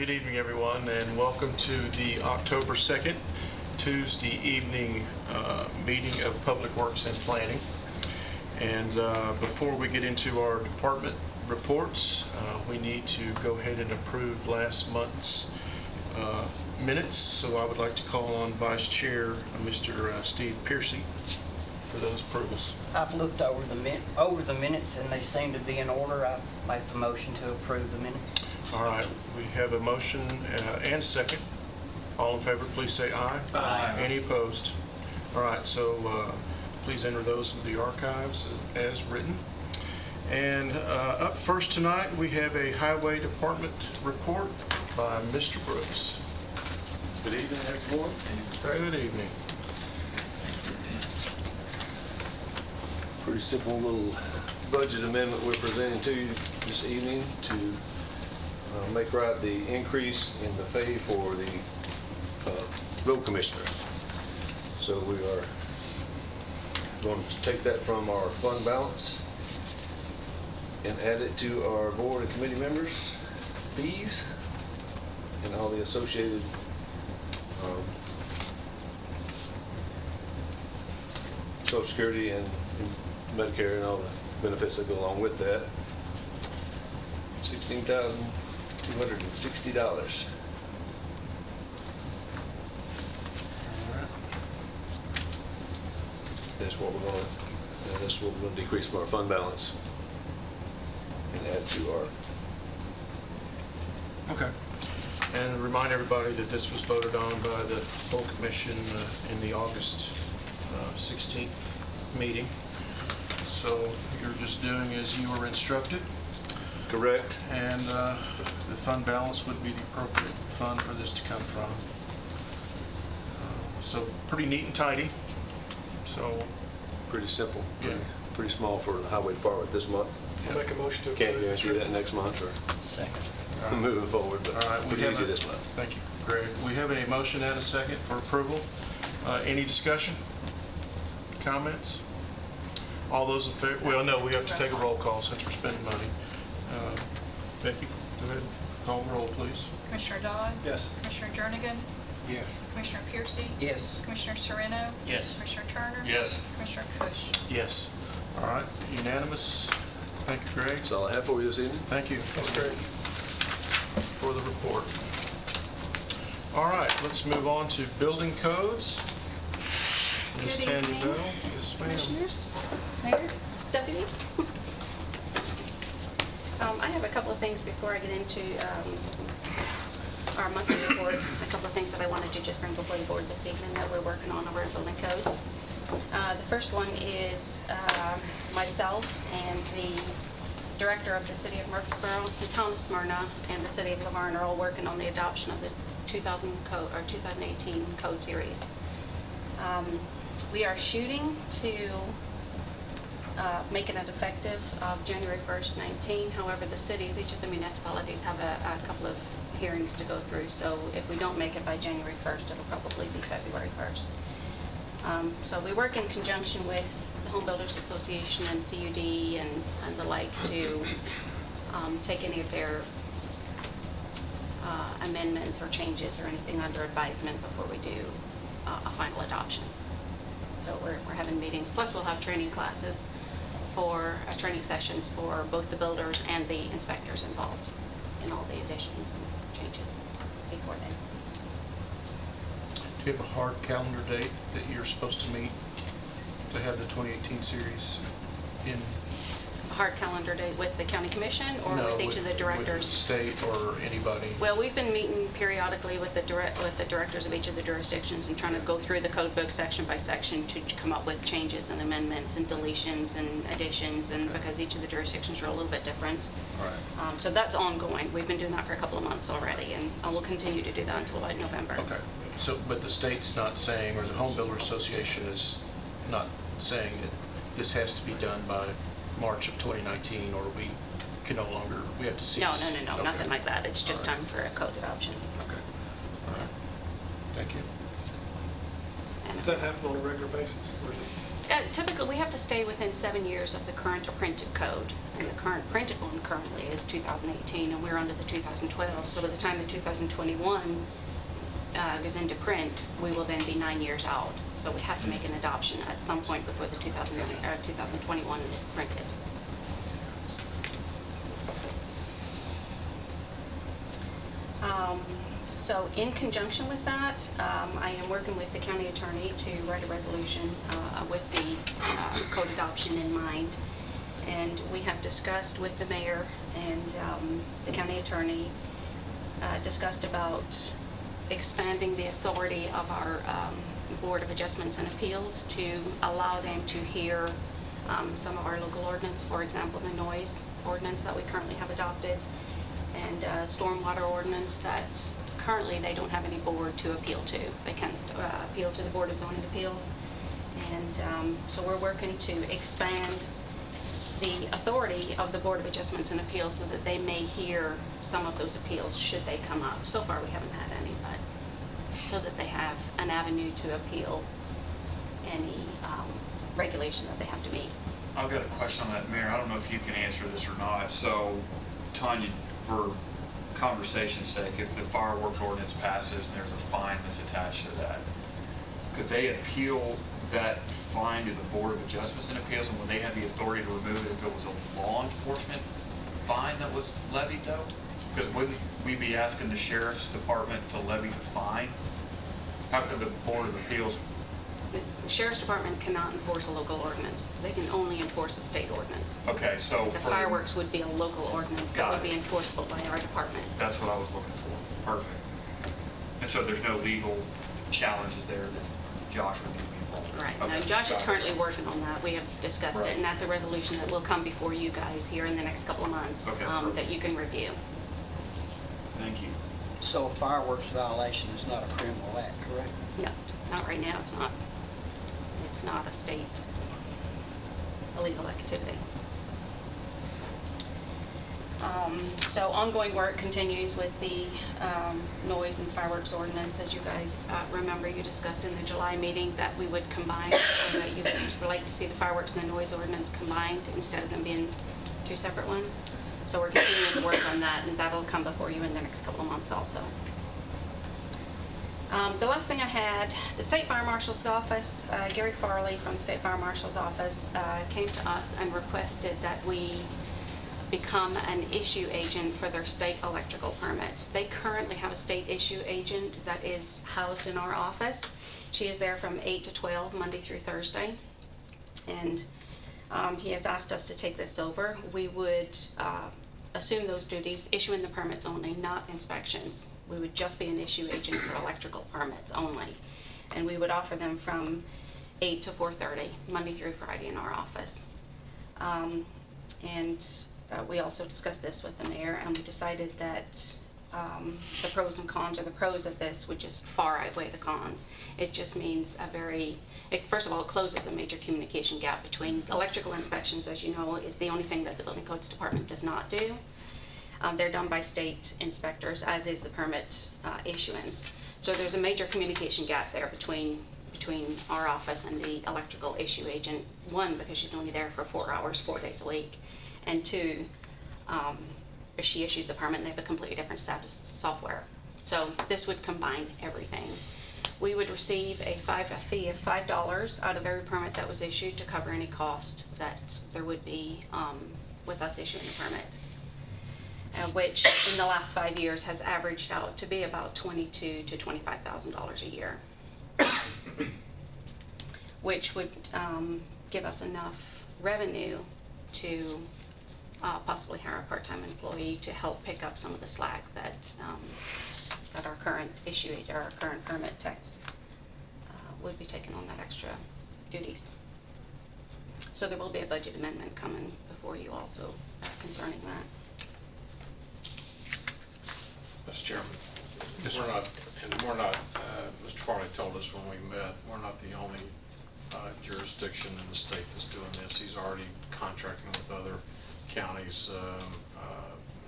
Good evening, everyone, and welcome to the October 2nd, Tuesday evening meeting of Public Works and Planning. And before we get into our department reports, we need to go ahead and approve last month's minutes. So I would like to call on Vice Chair Mr. Steve Piercy for those approvals. I've looked over the minutes and they seem to be in order. I make the motion to approve the minutes. All right, we have a motion and a second. All in favor, please say aye. Aye. Any opposed? All right, so please enter those into the archives as written. And up first tonight, we have a Highway Department report by Mr. Brooks. Good evening, everyone. Good evening. Pretty simple little budget amendment we're presenting to you this evening to make right the increase in the pay for the road commissioners. So we are going to take that from our fund balance and add it to our board and committee members' fees and all the associated Social Security and Medicare and all the benefits that go along with that. $16,260. All right. That's what we're going to, that's what we're going to decrease from our fund balance and add to our. Okay. And remind everybody that this was voted on by the full commission in the August 16th meeting. So you're just doing as you were instructed. Correct. And the fund balance would be the appropriate fund for this to come from. So pretty neat and tidy. So Pretty simple. Yeah. Pretty small for the highway department this month. yeah. I'll make a motion to approve. Can't guarantee that next month or Second. All right. moving forward, but All right, we pretty have easy a- this month. Thank you, Greg. We have a motion and a second for approval. Any discussion? Comments? All those in favor? Well, no, we have to take a roll call since we're spending money. Becky, go ahead. Call the roll, please. Commissioner Dodd? Yes. Commissioner Jernigan? Yes. Commissioner Piercy? Yes. Commissioner Sereno? Yes. Commissioner Turner? Yes. Commissioner Cush? Yes. All right, unanimous. Thank you, Greg. That's all I have for you this evening. Thank you. That's great. For the report. All right, let's move on to building codes. Ms. Good Tanya evening, Bell. Yes, ma'am. Commissioners, Mayor, Deputy. I have a couple of things before I get into our monthly report. A couple of things that I wanted to just bring before the board this evening that we're working on over in building codes. The first one is myself and the director of the city of Murfreesboro, the town of Smyrna, and the city of Laverne are all working on the adoption of the 2018 code series. We are shooting to make it effective of January 1st, 19. However, the cities, each of the municipalities have a couple of hearings to go through. So if we don't make it by January 1st, it'll probably be February 1st. So we work in conjunction with the Home Builders Association and CUD and the like to take any of their amendments or changes or anything under advisement before we do a final adoption. So we're having meetings, plus we'll have training classes for training sessions for both the builders and the inspectors involved in all the additions and changes before then. Do you have a hard calendar date that you're supposed to meet to have the 2018 series in? A hard calendar date with the county commission or No, with each of the directors? With the state or anybody? Well, we've been meeting periodically with the directors of each of the jurisdictions and trying to go through the code book section by section to come up with changes and amendments and deletions and additions, and because each of the jurisdictions are a little bit different. All right. So that's ongoing. We've been doing that for a couple of months already, and we'll continue to do that until about November. Okay. So, but the state's not saying, or the Home Builder Association is not saying that this has to be done by March of 2019, or we can no longer, we have to cease? No, Okay. nothing like that. It's just All right. time for a code adoption. Okay. All right. Thank you. And Does that happen on a regular basis? Or is it Typically, we have to stay within 7 years of the current printed code. And the current printed one currently is 2018, and we're under the 2012. So by the time the 2021 goes into print, we will then be 9 years out. So we have to make an adoption at some point before the 2021 is printed. So in conjunction with that, I am working with the county attorney to write a resolution with the code adoption in mind. And we have discussed with the mayor and the county attorney, discussed about expanding the authority of our Board of Adjustments and Appeals to allow them to hear some of our local ordinance, for example, the noise ordinance that we currently have adopted, and stormwater ordinance that currently they don't have any board to appeal to. They can't appeal to the Board of Zoning Appeals. And so we're working to expand the authority of the Board of Adjustments and Appeals so that they may hear some of those appeals should they come up. So far, we haven't had any, but so that they have an avenue to appeal any regulation that they have to meet. I've got a question on that, Mayor. I don't know if you can answer this or not. So, Tanya, for conversation's sake, if the fireworks ordinance passes and there's a fine that's attached to that, could they appeal that fine to the Board of Adjustments and Appeals, and would they have the authority to remove it if it was a law enforcement fine that was levied, though? Because wouldn't we be asking the sheriff's department to levy the fine? How could the Board of Appeals? The Sheriff's Department cannot enforce a local ordinance. They can only enforce a state ordinance. Okay, so The for fireworks would be a local ordinance that Got would it. be enforceable by our department. That's what I was looking for. Perfect. And so there's no legal challenges there that Josh would need to be involved in? Right. Okay, Now, Josh is got it. currently working on that. We have discussed Right. it, and that's a resolution that will come before you guys here in the next couple of months Okay, that perfect. you can review. Thank you. So a fireworks violation is not a criminal act, correct? No, not right now. It's not. It's not a state illegal activity. So ongoing work continues with the noise and fireworks ordinance. As you guys remember, you discussed in the July meeting that we would combine, or that you would like to see the fireworks and the noise ordinance combined instead of them being two separate ones. So we're continuing to work on that, and that'll come before you in the next couple of months also. The last thing I had, the State Fire Marshal's office, Gary Farley from the State Fire Marshal's office came to us and requested that we become an issue agent for their state electrical permits. They currently have a state issue agent that is housed in our office. She is there from 8 to 12, Monday through Thursday. And he has asked us to take this over. We would assume those duties, issuing the permits only, not inspections. We would just be an issue agent for electrical permits only. And we would offer them from 8 to 4:30, Monday through Friday in our office. We also discussed this with the mayor, and we decided that the pros and cons, or the pros of this would just far outweigh the cons. It just means first of all, it closes a major communication gap between electrical inspections, as you know, is the only thing that the Building Codes Department does not do. They're done by state inspectors, as is the permit issuance. So there's a major communication gap there between our office and the electrical issue agent. One, because she's only there for 4 hours, 4 days a week. And two, if she issues the permit, and they have a completely different status software. So this would combine everything. We would receive a fee of $5 out of every permit that was issued to cover any cost that there would be with us issuing the permit, which in the last 5 years has averaged out to be about $22,000 to $25,000 a year, which would give us enough revenue to possibly hire a part-time employee to help pick up some of the slack that our current our current permit techs would be taking on that extra duties. So there will be a budget amendment coming before you also concerning that. Mr. Chairman, we're not, Mr. Farley told us when we met, we're not the only jurisdiction in the state that's doing this. He's already contracting with other counties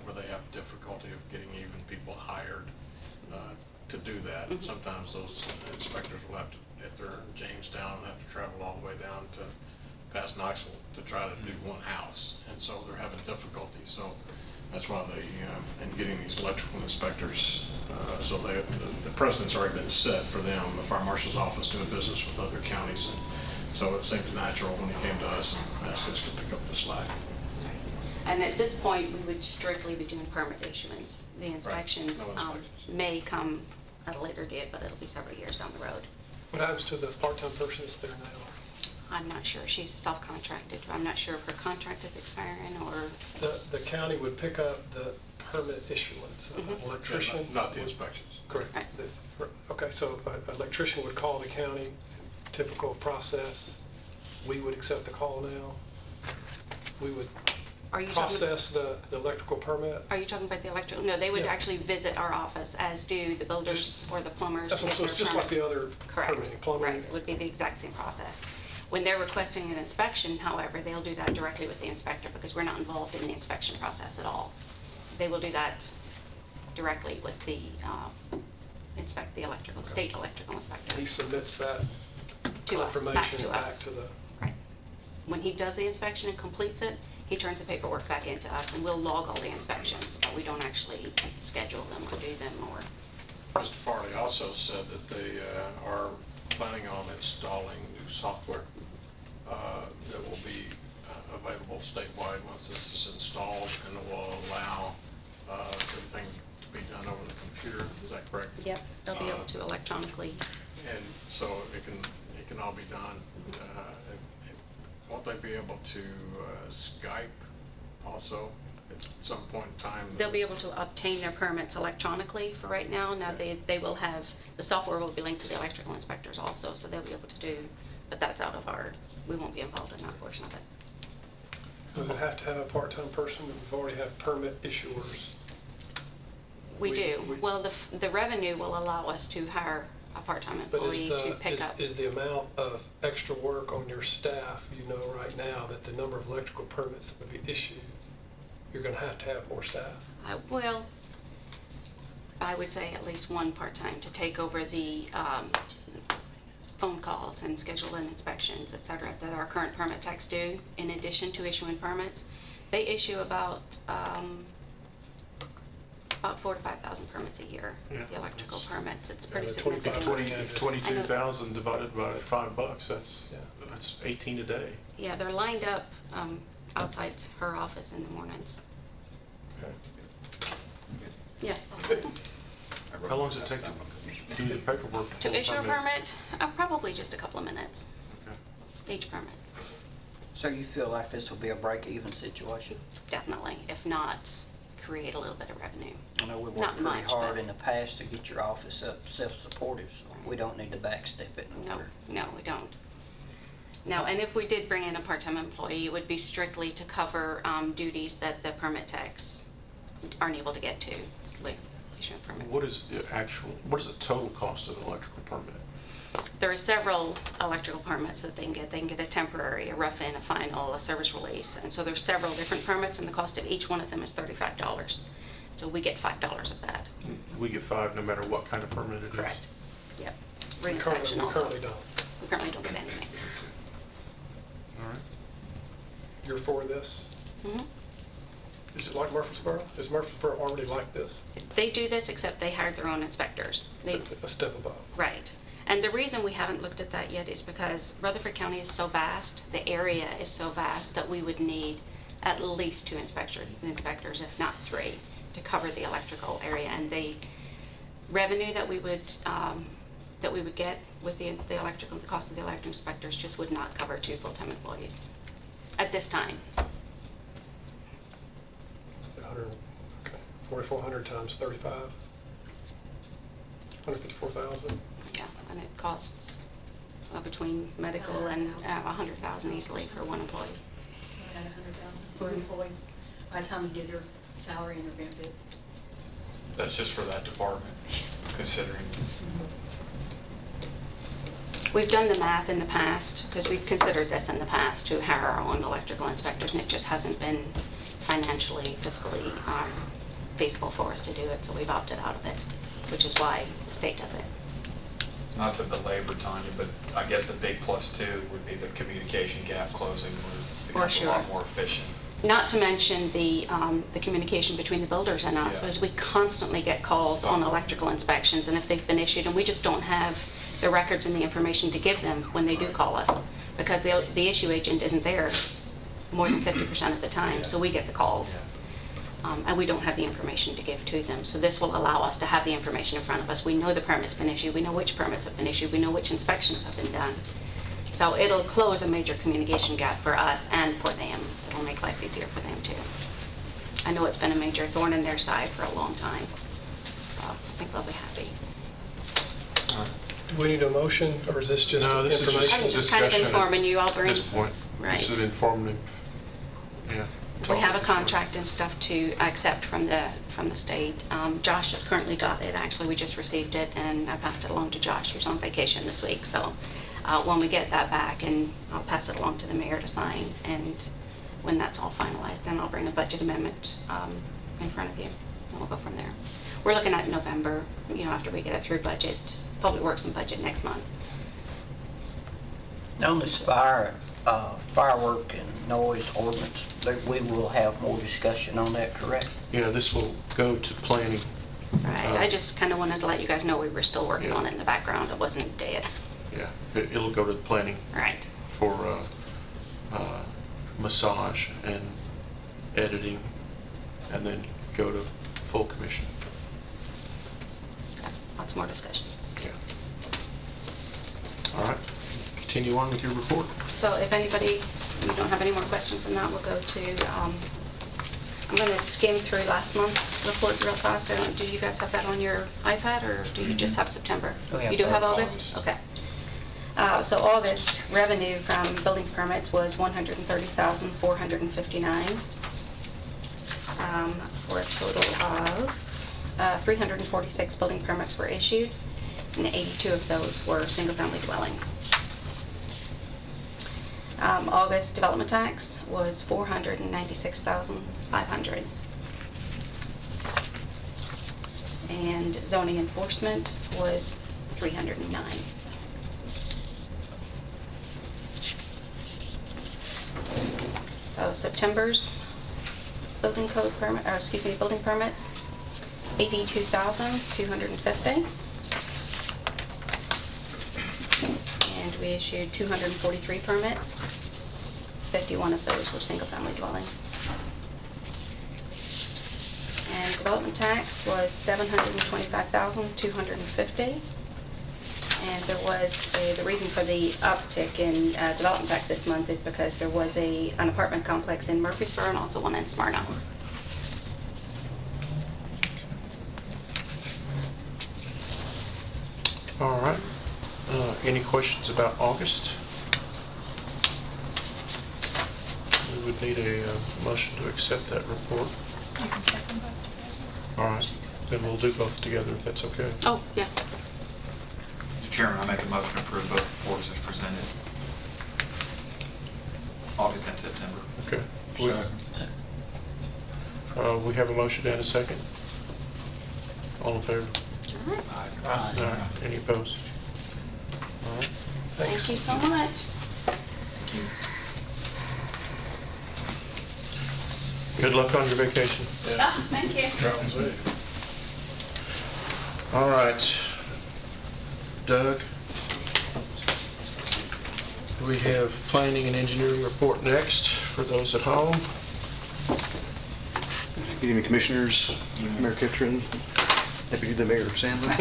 where they have difficulty of getting even people hired to do that. Mhm. Sometimes those inspectors will have to if they're in Jamestown and have to travel all the way down to past Knoxville to try to do one house. And so they're having difficulty. So that's why they, in getting these electrical inspectors, so the precedent's already been set for them, the fire marshal's office doing business with other counties. And so it seemed natural when he came to us and asked us to pick up the slack. And at this point, we would strictly be doing permit issuance. The inspections No inspections. may come at a later date, but it'll be several years down the road. What happens to the part-time person that's there now? I'm not sure. She's self-contracted. I'm not sure if her contract is expiring or, The county would pick up the permit issuance. An electrician. Not the inspections. Correct. Right. Okay, so an electrician would call the county, typical process. We would accept the call now. We would are you talking? process the electrical permit. Are you talking about the electrical? No, they would Yeah. actually visit our office, as do the builders Just- or the plumbers. That's to what, get so it's their just like permit. the other Correct. permitting, plumbing. Right, it would be the exact same process. When they're requesting an inspection, however, they'll do that directly with the inspector because we're not involved in the inspection process at all. They will do that directly with the state electrical inspector. He submits that To us, back confirmation to back us. to the, Right. When he does the inspection and completes it, he turns the paperwork back into us and we'll log all the inspections, but we don't actually schedule them or do them or. Mr. Farley also said that they are planning on installing new software that will be available statewide once this is installed, and it will allow everything to be done over the computer. Is that correct? Yep. They'll be able to electronically. And so it can all be done. Won't they be able to Skype also at some point in time? They'll be able to obtain their permits electronically for right now. Now, they will have, the software will be linked to the electrical inspectors also, so they'll be able to do, but that's out of our, we won't be involved in that portion of it. does it have to have a part-time person? We've already have permit issuers. We We- do. we- Well, the revenue will allow us to hire a part-time But employee to pick up. is the amount of extra work on your staff, you know right now, that the number of electrical permits that would be issued, you're gonna have to have more staff? Well, I would say at least one part-time to take over the phone calls and schedule in inspections, et cetera, that our current permit techs do, in addition to issuing permits. They issue about 4,000 to 5,000 permits a year, Yeah. the electrical permits. It's pretty the significant. 22,000 divided by $5, Yeah. that's 18 a day. Yeah, they're lined up outside her office in the mornings. Okay. Yeah. How long does it take to do the paperwork? pull To issue a permit? permit, probably just a couple of minutes, Okay. each permit. So you feel like this will be a break-even situation? Definitely. If not, create a little bit of revenue. I know we Not worked pretty much, hard but- in the past to get your office up self-supportive, so we don't need to backstep it no No, more. no, we don't. No, and if we did bring in a part-time employee, it would be strictly to cover duties that the permit techs aren't able to get to with issuing permits. What is the total cost of an electrical permit? There are several electrical permits that they can get. They can get a temporary, a rough-in, a final, a service release. And so there's several different permits, and the cost of each one of them is $35. So we get $5 of that. We get 5 no matter what kind of permit it is? Correct. Yep. We Re-inspection also. currently don't. We currently don't get anything. All right. You're for this? Mhm. Is it like Murfreesboro? Is Murfreesboro already like this? They do this, except they hired their own inspectors. A step above? Right. And the reason we haven't looked at that yet is because Rutherford County is so vast, the area is so vast, that we would need at least 2 inspectors, if not 3, to cover the electrical area. And the revenue that we would get with the electrical, the cost of the electrical inspectors just would not cover 2 full-time employees at this time. 4,400 times 35? 154,000? Yeah, and it costs between medical and 100,000 easily for one employee. At 100,000 per employee, by the time you do their salary and their benefits. That's just for that department, considering. We've done the math in the past, because we've considered this in the past, to hire our own electrical inspectors, and it just hasn't been financially, fiscally feasible for us to do it, so we've opted out of it, which is why the state does it. Not to belabor Tanya, but I guess the big plus too would be the communication gap closing where it becomes a lot sure. more efficient. Not to mention the communication between the builders and us, Yeah. was we constantly get calls on electrical inspections, and if they've been issued, and we just don't have the records and the information to give them when they do Right. call us, because the issue agent isn't there more than 50% of the time, so we get the calls. And we don't have the information to give to them. So this will allow us to have the information in front of us. We know the permit's been issued, we know which permits have been issued, we know which inspections have been done. So it'll close a major communication gap for us and for them. It'll make life easier for them too. I know it's been a major thorn in their side for a long time. So I think they'll be happy. Do we need a motion, or is this just No, this is just- information? I'm just kind of discussion at informing you, I'll At bring. this point, Right. this is informative, yeah. We have a talk. contract and stuff to accept from the state. Josh has currently got it, actually, we just received it, and I passed it along to Josh, who's on vacation this week, so when we get that back, and I'll pass it along to the mayor to sign, and when that's all finalized, then I'll bring a budget amendment in front of you, and we'll go from there. We're looking at November, after we get it through budget, Public Works and budget next month. On this firework and noise ordinance, we will have more discussion on that, correct? Yeah, this will go to planning. Right, I just kind of wanted to let you guys know we were still working Yeah. on it in the background, it wasn't dead. Yeah, it'll go to the planning Right. for massage and editing, and then go to full commission. Lots more discussion. Yeah. All right, continue on with your report. So if anybody, you don't have any more questions on that, we'll go to, I'm going to skim through last month's report real fast. I don't, do you guys have that on your iPad, or do you just have September? We have You do have August. August? Okay. So August revenue from building permits was $130,459, for a total of 346 building permits were issued, and 82 of those were single-family dwelling. August development tax was $496,500. And zoning enforcement was $309. So September's building building permits, 82,250. And we issued 243 permits. 51 of those were single-family dwelling. And development tax was $725,250. And there was the reason for the uptick in development tax this month is because there was an apartment complex in Murfreesboro and also one in Smyrna. All right. Any questions about August? We would need a motion to accept that report. You can check them both. All right, then we'll do both together if that's okay. Oh, yeah. Mr. Chairman, I make a motion to approve both reports as presented. August and September. Okay. We have a motion and a second. All in favor? All right. Aye. All right. Any opposed? All right. Thank you so much. Thank you. Good luck on your vacation. Ah, thank you. Travel safe. All right. Doug? We have planning and engineering report next for those at home. Good evening, Commissioners. Mayor Kitchen, Deputy the Mayor Sandlin.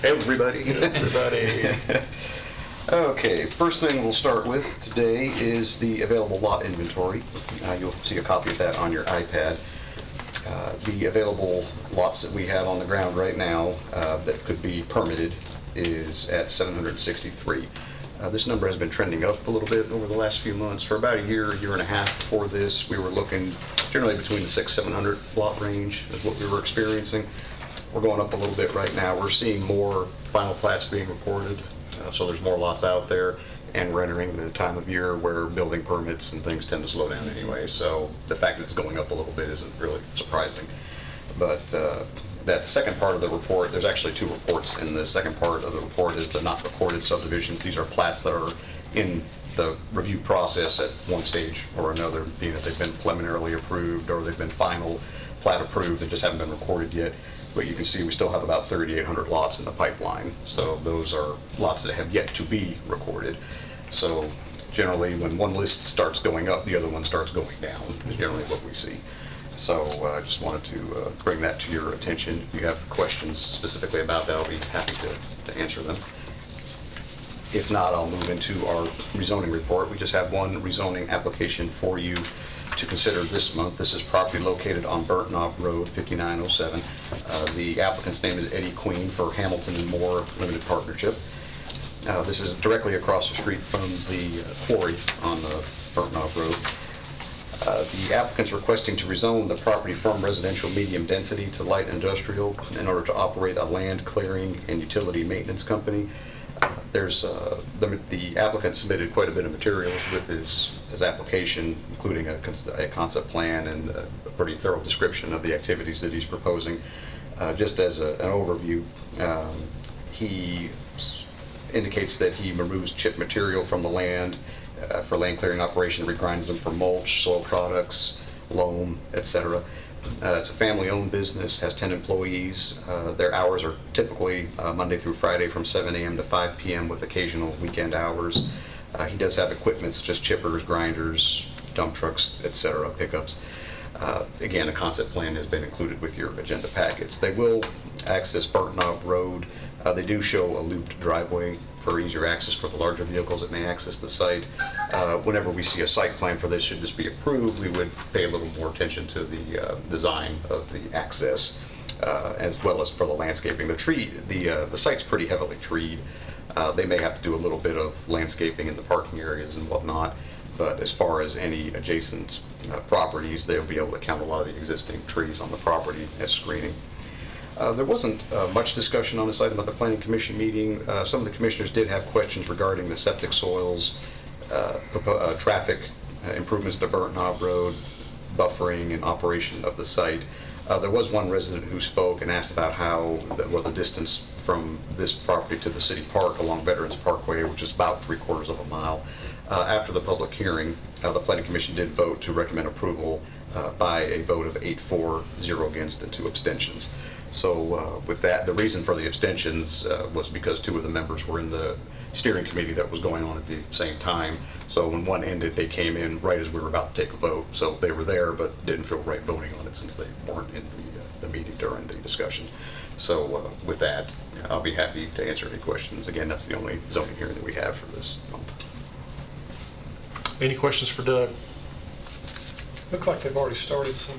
Everybody. Everybody. Okay, first thing we'll start with today is the available lot inventory. You'll see a copy of that on your iPad. The available lots that we have on the ground right now that could be permitted is at 763. This number has been trending up a little bit over the last few months. For about a year and a half before this, we were looking generally between the 600-700 lot range is what we were experiencing. We're going up a little bit right now. We're seeing more final plats being recorded, so there's more lots out there, and we're entering the time of year where building permits and things tend to slow down anyway. So the fact that it's going up a little bit isn't really surprising. But that second part of the report, there's actually two reports. In the second part of the report is the not recorded subdivisions. These are plats that are in the review process at one stage or another, being that they've been preliminarily approved or they've been final plat approved and just haven't been recorded yet. But you can see we still have about 3,800 lots in the pipeline. So those are lots that have yet to be recorded. So generally, when one list starts going up, the other one starts going down, is generally what we see. So I just wanted to bring that to your attention. If you have questions specifically about that, I'll be happy to answer them. If not, I'll move into our rezoning report. We just have one rezoning application for you to consider this month. This is property located on Burnt Knob Road, 5907. The applicant's name is Eddie Queen for Hamilton and Moore Limited Partnership. This is directly across the street from the quarry on the Burnt Knob Road. The applicant's requesting to rezone the property from residential medium density to light industrial in order to operate a land clearing and utility maintenance company. The applicant submitted quite a bit of materials with his application, including a concept plan and a pretty thorough description of the activities that he's proposing. Just as an overview, he indicates that he removes chip material from the land for land clearing operation, regrinds them for mulch, soil products, loam, etc. It's a family-owned business, has 10 employees. Their hours are typically Monday through Friday from 7 a.m. to 5 p.m. with occasional weekend hours. He does have equipment such as chippers, grinders, dump trucks, etc., pickups. Again, a concept plan has been included with your agenda packets. They will access Burnt Knob Road. They do show a looped driveway for easier access for the larger vehicles that may access the site. Whenever we see a site plan for this, should this be approved, we would pay a little more attention to the design of the access, as well as for the landscaping. The site's pretty heavily treed. They may have to do a little bit of landscaping in the parking areas and whatnot, but as far as any adjacent properties, they'll be able to count a lot of the existing trees on the property as screening. There wasn't much discussion on this item at the Planning Commission meeting. Some of the commissioners did have questions regarding the septic soils, traffic improvements to Burnt Knob Road, buffering and operation of the site. There was one resident who spoke and asked about the distance from this property to the city park along Veterans Parkway, which is about 3/4 of a mile. After the public hearing, the Planning Commission did vote to recommend approval by a vote of 8-4, 0 against, and 2 abstentions. So with that, the reason for the abstentions was because 2 of the members were in the steering committee that was going on at the same time. So when one ended, they came in right as we were about to take a vote. So they were there, but didn't feel right voting on it since they weren't in the meeting during the discussion. So with that, I'll be happy to answer any questions. Again, that's the only zoning hearing that we have for this month. Any questions for Doug? Look like they've already started some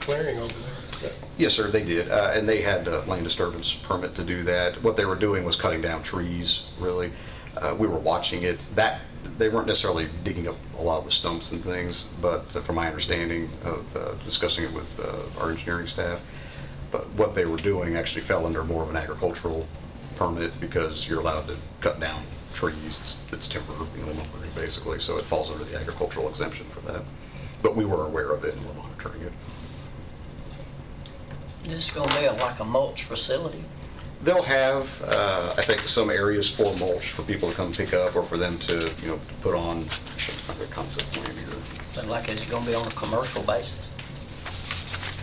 clearing over there. Yes, sir, they did, and they had a land disturbance permit to do that. What they were doing was cutting down trees, really. We were watching it. They weren't necessarily digging up a lot of the stumps and things, but from my understanding of discussing it with our engineering staff, but what they were doing actually fell under more of an agricultural permit because you're allowed to cut down trees. It's timber, lumbering basically, so it falls under the agricultural exemption for that. But we were aware of it and we're monitoring it. This is going to be like a mulch facility. They'll have, I think, some areas for mulch for people to come pick up or for them to, put on a concept plan here. But like it's going to be on a commercial basis.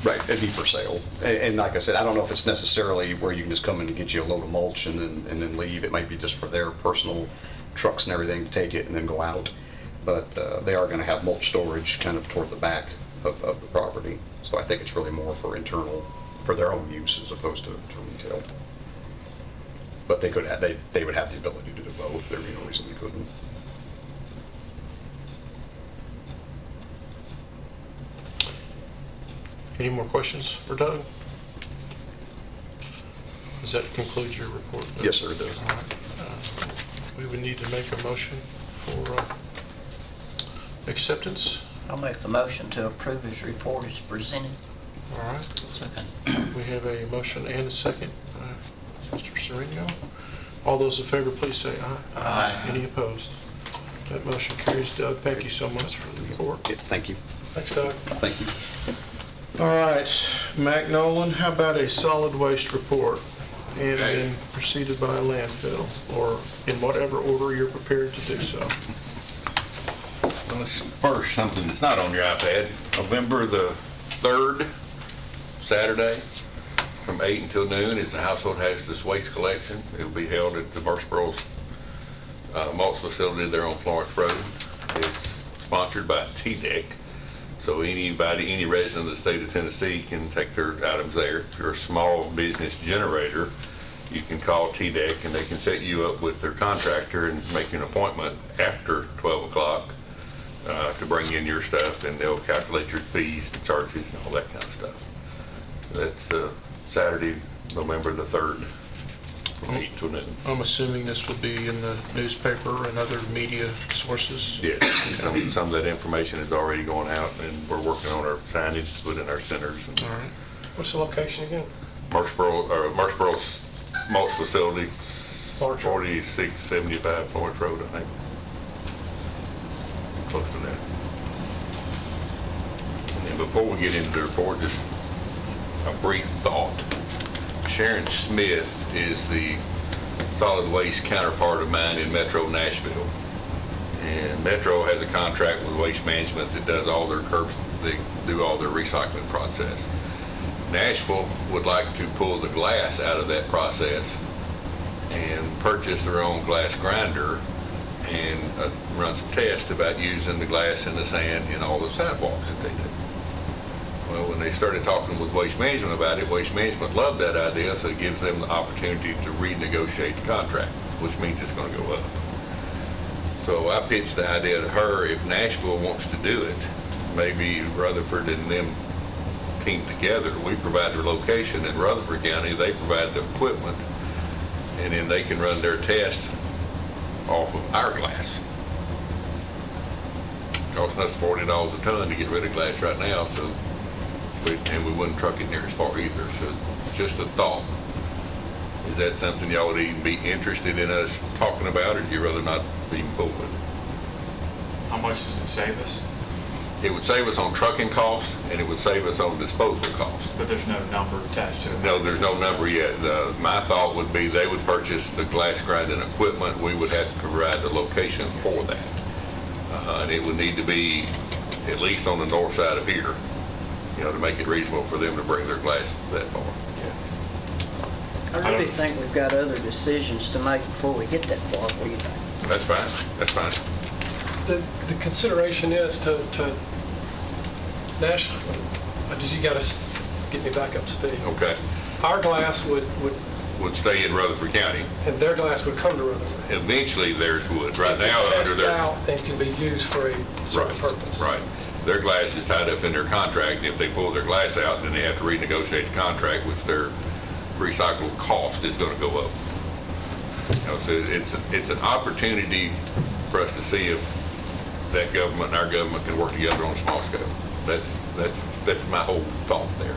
Right, it'd be for sale. And like I said, I don't know if it's necessarily where you can just come in and get you a load of mulch and then leave. It might be just for their personal trucks and everything to take it and then go out. But they are going to have mulch storage kind of toward the back of the property. So I think it's really more for internal, for their own use as opposed to retail. But they could have, they would have the ability to do both. There'd be no reason they couldn't. Any more questions for Doug? Does that conclude your report, Doug? Yes, sir, it does. All right. We would need to make a motion for acceptance. I'll make the motion to approve his report as presented. All right. Second. We have a motion and a second. Mr. Sereno. All those in favor, please say aye. Aye. Any opposed? That motion carries. Doug, thank you so much for the report. Yeah, thank you. Thanks, Doug. Thank you. All right, Mac Nolan, how about a solid waste report? And Okay. then preceded by a landfill, or in whatever order you're prepared to do so. Well, let's first, something that's not on your iPad. November the 3rd, Saturday, from 8 until noon is the Household Hazardous Waste Collection. It will be held at the Murfreesboro Malts Facility there on Florence Road. It's sponsored by TDEC. So anybody, any resident of the state of Tennessee can take their items there. If you're a small business generator, you can call TDEC and they can set you up with their contractor and make an appointment after 12 o'clock to bring in your stuff, and they'll calculate your fees and charges and all that kind of stuff. That's Saturday, November the 3rd, from 8 till noon. I'm assuming this will be in the newspaper and other media sources? Yes, some of that information is already going out, and we're working on our signage to put in our centers. And All right. What's the location again? Murfreesboro's Malts Facility, Florence Road. 4675 Florence Road, I think. Close to that. And then before we get into the report, just a brief thought. Sharon Smith is the solid waste counterpart of mine in Metro Nashville. And Metro has a contract with Waste Management that does all their curbs, they do all their recycling process. Nashville would like to pull the glass out of that process and purchase their own glass grinder and run some tests about using the glass and the sand in all the sidewalks that they do. Well, when they started talking with Waste Management about it, Waste Management loved that idea, so it gives them the opportunity to renegotiate the contract, which means it's going to go up. So I pitched the idea to her, if Nashville wants to do it, maybe Rutherford and them team together. We provide their location in Rutherford County, they provide the equipment, and then they can run their test off of our glass. Costing us $40 a ton to get rid of glass right now, so and we wouldn't truck it near as far either. So it's just a thought. Is that something y'all would even be interested in us talking about, or do you rather not even fool with it? How much does it save us? It would save us on trucking cost, and it would save us on disposal cost. But there's no number attached to it. No, there's no number yet. My thought would be they would purchase the glass grinding equipment. We would have to provide the location for that. And it would need to be at least on the north side of here, to make it reasonable for them to bring their glass that far. I really think we've got other decisions to make before we get that far. What do you think? That's fine. That's fine. The consideration is to Nashville, you got to get me back up to speed. Okay. Our glass would, Would stay in Rutherford County. and their glass would come to Rutherford. Eventually theirs would. Right now, under Test their... out and can be used for a certain purpose. Right. Their glass is tied up in their contract, and if they pull their glass out, then they have to renegotiate the contract, which their recycled cost is going to go up. So it's an opportunity for us to see if that government and our government can work together on a small scale. That's my whole thought there.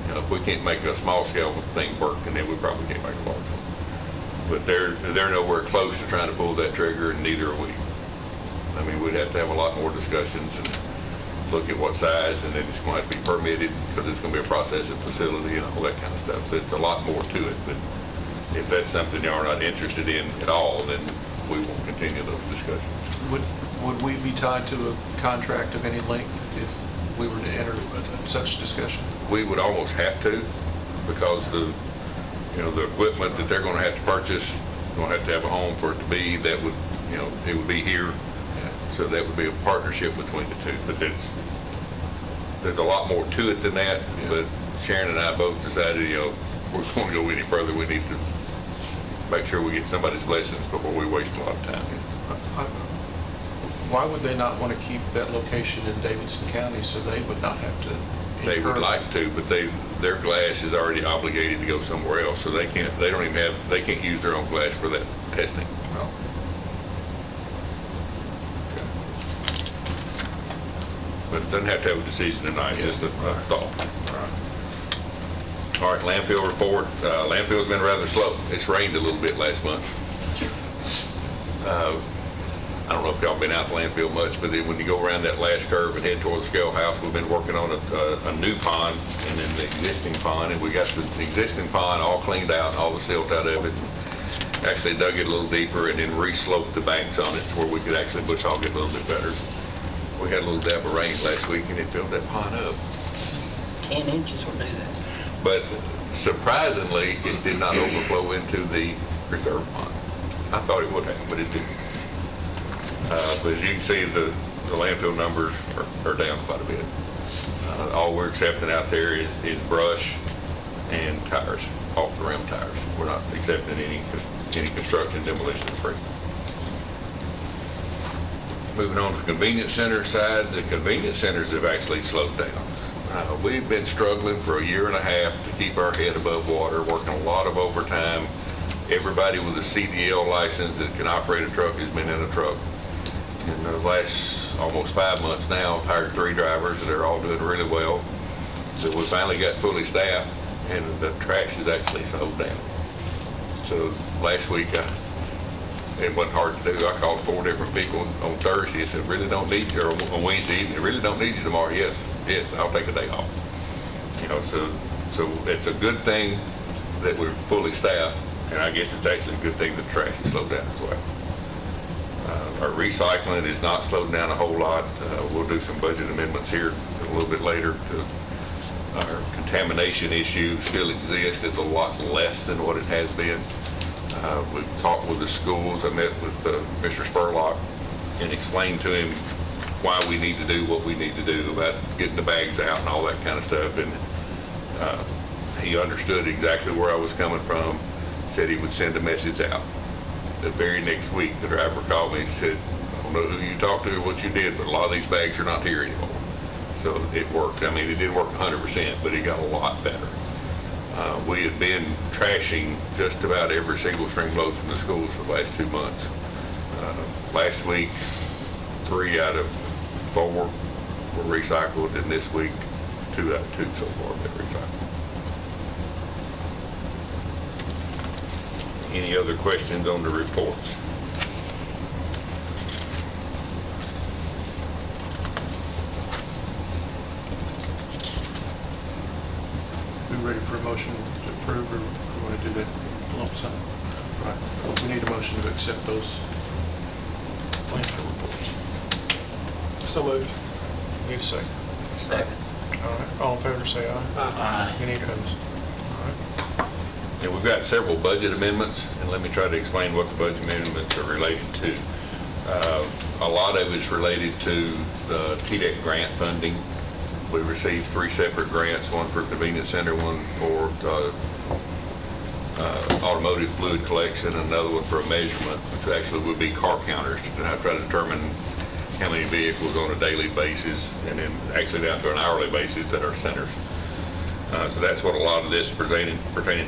If we can't make a small scale thing work, and then we probably can't make a large one. But they're nowhere close to trying to pull that trigger, and neither are we. I mean, we'd have to have a lot more discussions and look at what size, and then it's going to have to be permitted because it's going to be a processing facility and all that kind of stuff. So it's a lot more to it. But if that's something y'all are not interested in at all, then we won't continue those discussions. Would we be tied to a contract of any length if we were to enter such discussion? We would almost have to, because the equipment that they're going to have to purchase, going to have a home for it to be. That would, it would be here. So that would be a partnership between the two. But there's a lot more to it than that. Yeah. But Sharon and I both decided, if we're going to go any further, we need to make sure we get somebody's blessings before we waste a lot of time. Why would they not want to keep that location in Davidson County so they would not have to They would incur- like to, but their glass is already obligated to go somewhere else, so they can't use their own glass for that testing. Well, But it doesn't have to have a decision tonight, just a thought. all right. All right, landfill report. Landfill's been rather slow. It's rained a little bit last month. don't know if y'all been out to landfill much, but then when you go around that last curve and head toward the scale house, we've been working on a new pond and then the existing pond, and we got the existing pond all cleaned out and all the silt out of it. Actually dug it a little deeper and then re-sloped the banks on it to where we could actually bush hog it a little bit better. We had a little dab of rain last week and it filled that pond up. 10 inches will do that. But surprisingly, it did not overflow into the reserve pond. I thought it would have, but it didn't. But as you can see, the landfill numbers are down quite a bit. All we're accepting out there is brush and tires, off the rim tires. We're not accepting any construction, demolition, debris. Moving on to the convenience center side, the convenience centers have actually slowed down. We've been struggling for a year and a half to keep our head above water, working a lot of overtime. Everybody with a CDL license that can operate a truck has been in a truck. In the last almost 5 months now, I've hired 3 drivers, and they're all doing really well. So we finally got fully staffed, and the trash has actually slowed down. So last week, it wasn't hard to do. I called 4 different people on Thursday. I said, really don't need you, or on Wednesday evening, really don't need you tomorrow. Yes, I'll take a day off. You know, so it's a good thing that we're fully staffed, and I guess it's actually a good thing that the trash has slowed down as well. Our recycling is not slowed down a whole lot. We'll do some budget amendments here a little bit later. Our contamination issue still exists. It's a lot less than what it has been. We've talked with the schools. I met with Mr. Spurlock and explained to him why we need to do what we need to do about getting the bags out and all that kind of stuff. And he understood exactly where I was coming from, said he would send a message out. The very next week, the driver called me and said, I don't know who you talked to or what you did, but a lot of these bags are not here anymore. So it worked. I mean, it didn't work 100%, but it got a lot better. We had been trashing just about every single string load from the schools for the last 2 months. Last week, 3 out of 4 were recycled, and this week, 2 out of 2 so far have been recycled. Any other questions on the reports? We ready for a motion to approve, or we want to do that lump sum? Right. We need a motion to accept those landfill reports. So moved. Need a second? Second. All right. All in favor, say aye. Aye. Any opposed? All right. And we've got several budget amendments, and let me try to explain what the budget amendments are related to. A lot of it's related to the TDEC grant funding. We received 3 separate grants, one for convenience center, one for automotive fluid collection, and another one for a measurement, which actually would be car counters to try to determine how many vehicles on a daily basis, and then actually down to an hourly basis at our centers. So that's what a lot of this is pertaining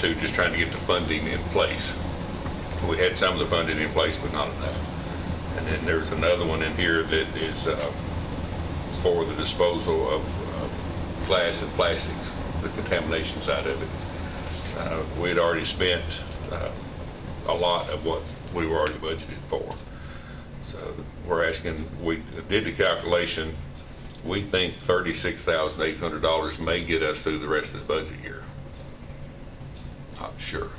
to, just trying to get the funding in place. We had some of the funding in place, but not enough. And then there's another one in here that is for the disposal of glass and plastics, the contamination side of it. We had already spent a lot of what we were already budgeted for. So we're asking, we did the calculation. We think $36,800 may get us through the rest of the budget year. Not sure.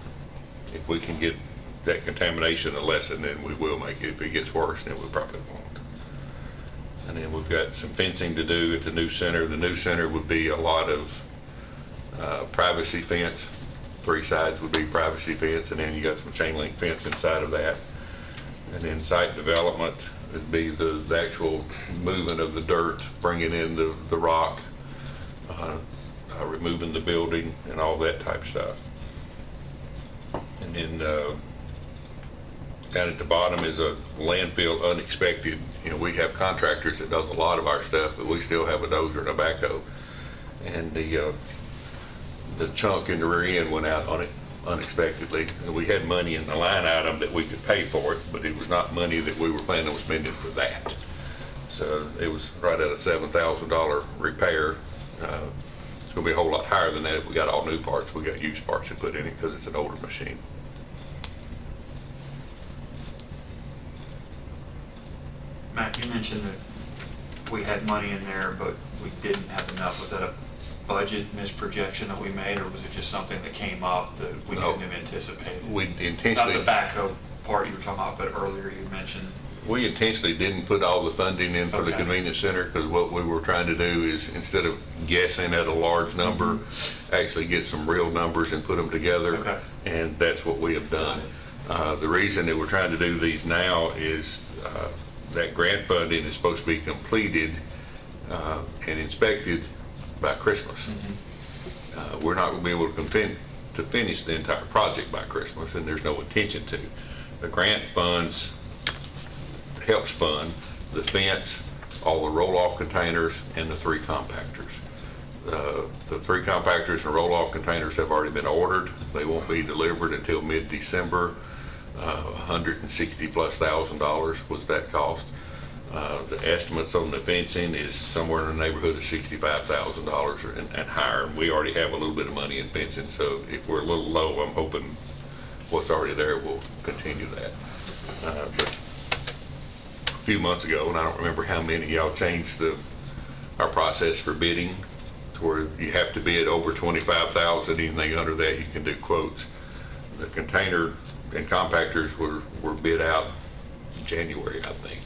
If we can get that contamination a lesson, then we will make it. If it gets worse, then we probably won't. And then we've got some fencing to do at the new center. The new center would be a lot of privacy fence. 3 sides would be privacy fence, and then you got some chain link fence inside of that. And then site development would be the actual movement of the dirt, bringing in the rock, removing the building, and all that type of stuff. And then down at the bottom is a landfill unexpected. You know, we have contractors that does a lot of our stuff, but we still have a dozer and a backhoe. And the chunk in the rear end went out on it unexpectedly. And we had money in the line item that we could pay for it, but it was not money that we were planning on spending for that. So it was right at a $7,000 repair. It's gonna be a whole lot higher than that if we got all new parts. We got used parts to put in it because it's an older machine. Matt, you mentioned that we had money in there, but we didn't have enough. Was that a budget misprojection that we made, or was it just something that came up that we No. couldn't have anticipated? We Not intentionally. the backhoe part you were talking about, but earlier you mentioned. We intentionally didn't put all the funding in for the Okay. convenience center, because what we were trying to do is, instead of guessing at a large number, actually get some real numbers and put them together. Okay. And that's what we have done. The reason that we're trying to do these now is that grant funding is supposed to be completed and inspected by Christmas. We're not going to be able to finish the entire project by Christmas, and there's no intention to. The grant funds helps fund the fence, all the roll-off containers, and the 3 compactors. The 3 compactors and roll-off containers have already been ordered. They won't be delivered until mid-December. $160,000+ was that cost. The estimates on the fencing is somewhere in the neighborhood of $65,000 and higher. We already have a little bit of money in fencing, so if we're a little low, I'm hoping what's already there will continue that. But a few months ago, and I don't remember how many, y'all changed our process for bidding to where you have to bid over 25,000. Anything under that, you can do quotes. The container and compactors were bid out in January, I think.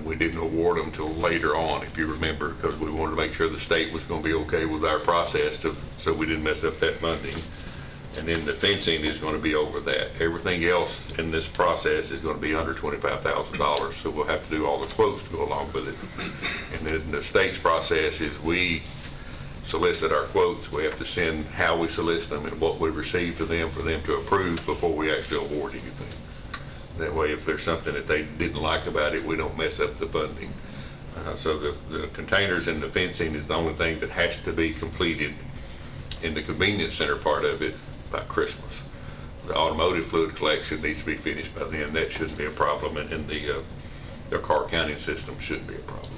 We didn't award them till later on, if you remember, because we wanted to make sure the state was going to be okay with our process, so we didn't mess up that funding. And then the fencing is going to be over that. Everything else in this process is going to be under $25,000, so we'll have to do all the quotes to go along with it. And then the state's process is we solicit our quotes. We have to send how we solicit them and what we receive to them for them to approve before we actually award anything. That way, if there's something that they didn't like about it, we don't mess up the funding. So the containers and the fencing is the only thing that has to be completed in the convenience center part of it by Christmas. The automotive fluid collection needs to be finished by then. That shouldn't be a problem, and the car counting system shouldn't be a problem.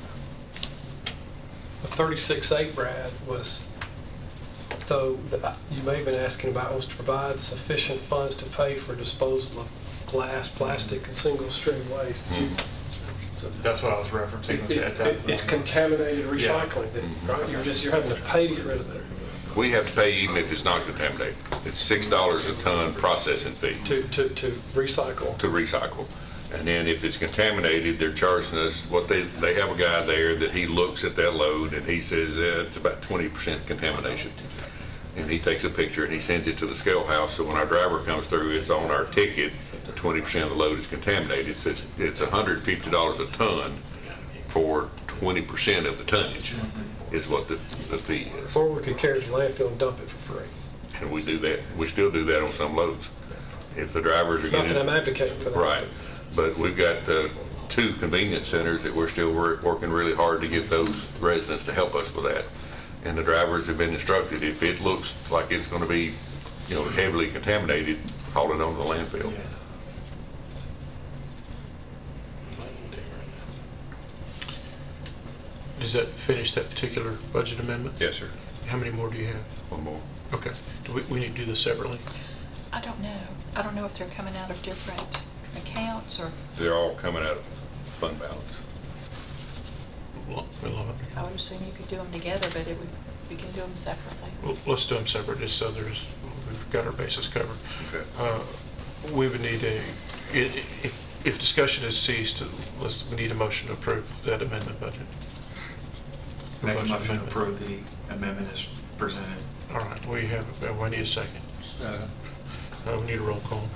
The 36.8, Brad, was, though, you may have been asking about, was to provide sufficient funds to pay for disposal of glass, plastic, and single-stream waste. So That's what I was referencing. Was at that it's point. contaminated recycling, right? You're having to pay to get rid of it, We have to pay even if it's not contaminated. It's $6 a ton processing fee to recycle. to recycle. And then if it's contaminated, they're charging us, they have a guy there that he looks at that load and he says, it's about 20% contamination. And he takes a picture and he sends it to the scale house, so when our driver comes through, it's on our ticket, 20% of the load is contaminated. So it's $150 a ton for 20% of the tonnage is what the fee is. Or we could carry it to landfill and dump it for free. And we do that, we still do that on some loads. If the drivers are Not getting. that I'm advocating for that. Right, but we've got 2 convenience centers that we're still working really hard to get those residents to help us with that. And the drivers have been instructed, if it looks like it's going to be, heavily contaminated, haul it on to the landfill. Does that finish that particular budget amendment? Yes, sir. How many more do you have? One more. Okay. Do we need to do this separately? I don't know. I don't know if they're coming out of different accounts or, They're all coming out of fund balance. I would assume you could do them together, but we can do them separately. Well, let's do them separate, just so we've got our bases covered. Okay. We would need if discussion has ceased, we need a motion to approve that amendment budget. Make a motion to amendment. approve the amendment as presented. All right, we need a second. We need a roll call.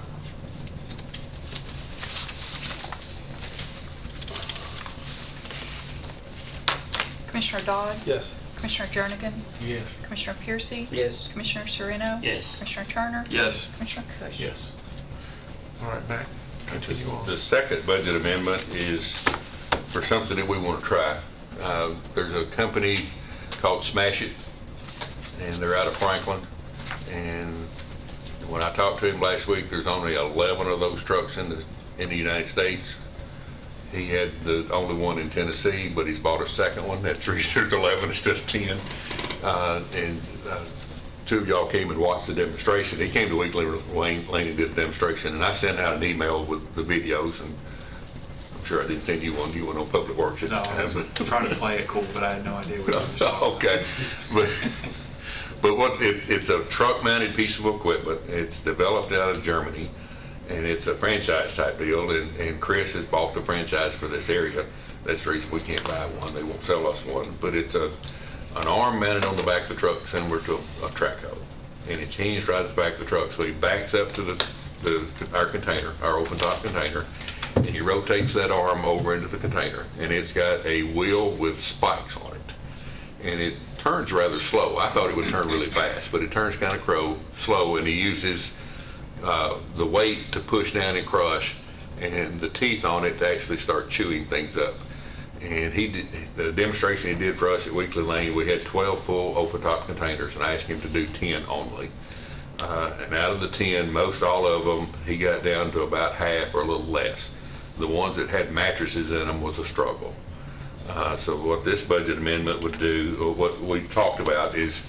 Commissioner Dodd? Yes. Commissioner Jernigan? Yes. Commissioner Piercy? Yes. Commissioner Sereno? Yes. Commissioner Turner? Yes. Commissioner Cush? Yes. All right, Mac, continue on. The second budget amendment is for something that we want to try. There's a company called Smash It, and they're out of Franklin. And when I talked to him last week, there's only 11 of those trucks in the United States. He had the only one in Tennessee, but he's bought a second one. That's the reason there's 11 instead of 10. And 2 of y'all came and watched the demonstration. He came to Weekly Lane and did the demonstration, and I sent out an email with the videos, and sure I didn't send you one. You went on Public Works at No, the I was time. trying to play it cool, but I had no idea what you were talking about. Okay. But what, it's a truck-mounted piece of equipment. It's developed out of Germany, and it's a franchise type deal, and Chris has bought the franchise for this area. That's the reason we can't buy one. They won't sell us one. But it's an arm mounted on the back of the truck similar to a track hoe. And it's hinged right at the back of the truck. So he backs up to our container, our open top container, and he rotates that arm over into the container. And it's got a wheel with spikes on it. And it turns rather slow. I thought it would turn really fast, but it turns kind of slow, and he uses the weight to push down and crush, and the teeth on it to actually start chewing things up. And the demonstration he did for us at Weekly Lane, we had 12 full open top containers, and I asked him to do 10 only. And out of the 10, most all of them, he got down to about half or a little less. The ones that had mattresses in them was a struggle. So what this budget amendment would do, or what we talked about, is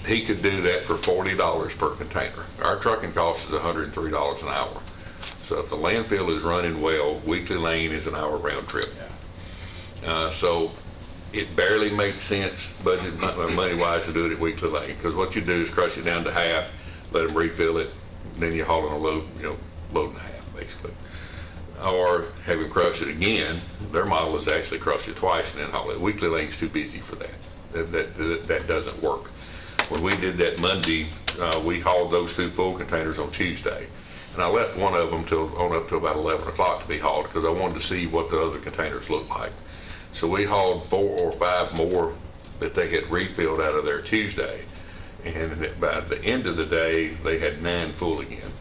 he could do that for $40 per container. Our trucking cost is $103 an hour. So if the landfill is running well, Weekly Lane is an hour round trip. So it barely makes sense budget money-wise to do it at Weekly Lane, because what you do is crush it down to half, let them refill it, then you haul on a load, load and a half, basically. Or have him crush it again. Their model is actually crush it twice and then haul it. Weekly Lane's too busy for that. That doesn't work. When we did that Monday, we hauled those 2 full containers on Tuesday. And I left one of them up to about 11 o'clock to be hauled, because I wanted to see what the other containers looked like. So we hauled 4 or 5 more that they had refilled out of there Tuesday. And by the end of the day, they had 9 full again.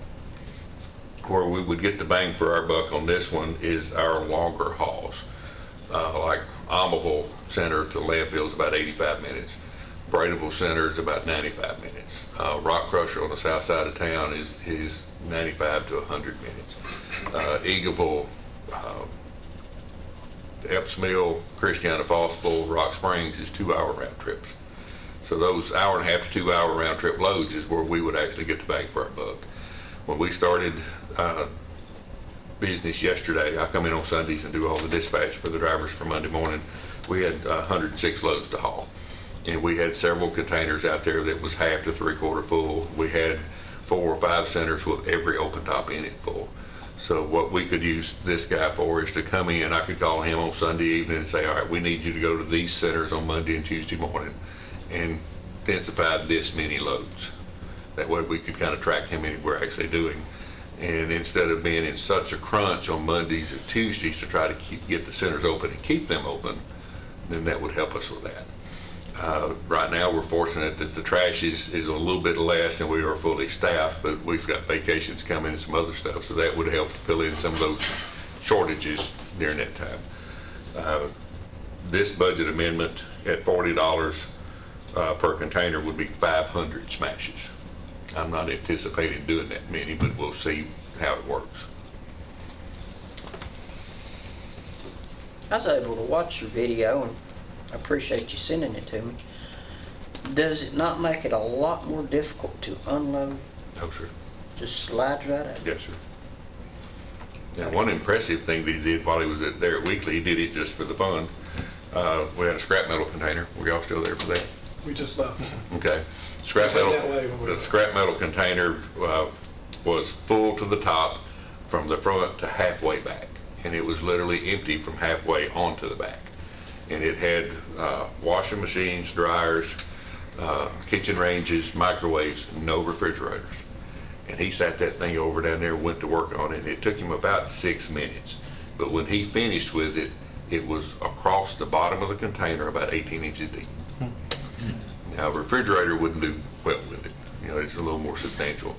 Where we would get the bang for our buck on this one is our longer hauls. Like Almaville Center to landfill is about 85 minutes. Bradeville Center is about 95 minutes. Rock Crusher on the south side of town is 95 to 100 minutes. Eagleville, Epps Mill, Christiana Fossville, Rock Springs is 2-hour round trips. So those 1.5 to 2-hour round trip loads is where we would actually get the bang for our buck. When we started business yesterday, I come in on Sundays and do all the dispatch for the drivers for Monday morning. We had 106 loads to haul. And we had several containers out there that was half to 3/4 full. We had 4 or 5 centers with every open top in it full. So what we could use this guy for is to come in. I could call him on Sunday evening and say, all right, we need you to go to these centers on Monday and Tuesday morning and densify this many loads. That way we could kind of track how many we're actually doing. And instead of being in such a crunch on Mondays and Tuesdays to try to get the centers open and keep them open, then that would help us with that. Right now, we're fortunate that the trash is a little bit less and we are fully staffed, but we've got vacations coming and some other stuff, so that would help fill in some of those shortages during that time. This budget amendment at $40 per container would be 500 smashes. I'm not anticipating doing that many, but we'll see how it works. I was able to watch your video, and I appreciate you sending it to me. Does it not make it a lot more difficult to unload? No, sir. Just slide right out? Yes, sir. Now, one impressive thing that he did while he was there at Weekly, he did it just for the fun. We had a scrap metal container. Were y'all still there for that? We just about. Okay. Scrap That way metal, when we the were- scrap metal container was full to the top from the front to halfway back. And it was literally empty from halfway onto the back. And it had washing machines, dryers, kitchen ranges, microwaves, no refrigerators. And he sat that thing over down there and went to work on it. And it took him about 6 minutes. But when he finished with it, it was across the bottom of the container about 18 inches deep. Now, a refrigerator wouldn't do well with it. It's a little more substantial.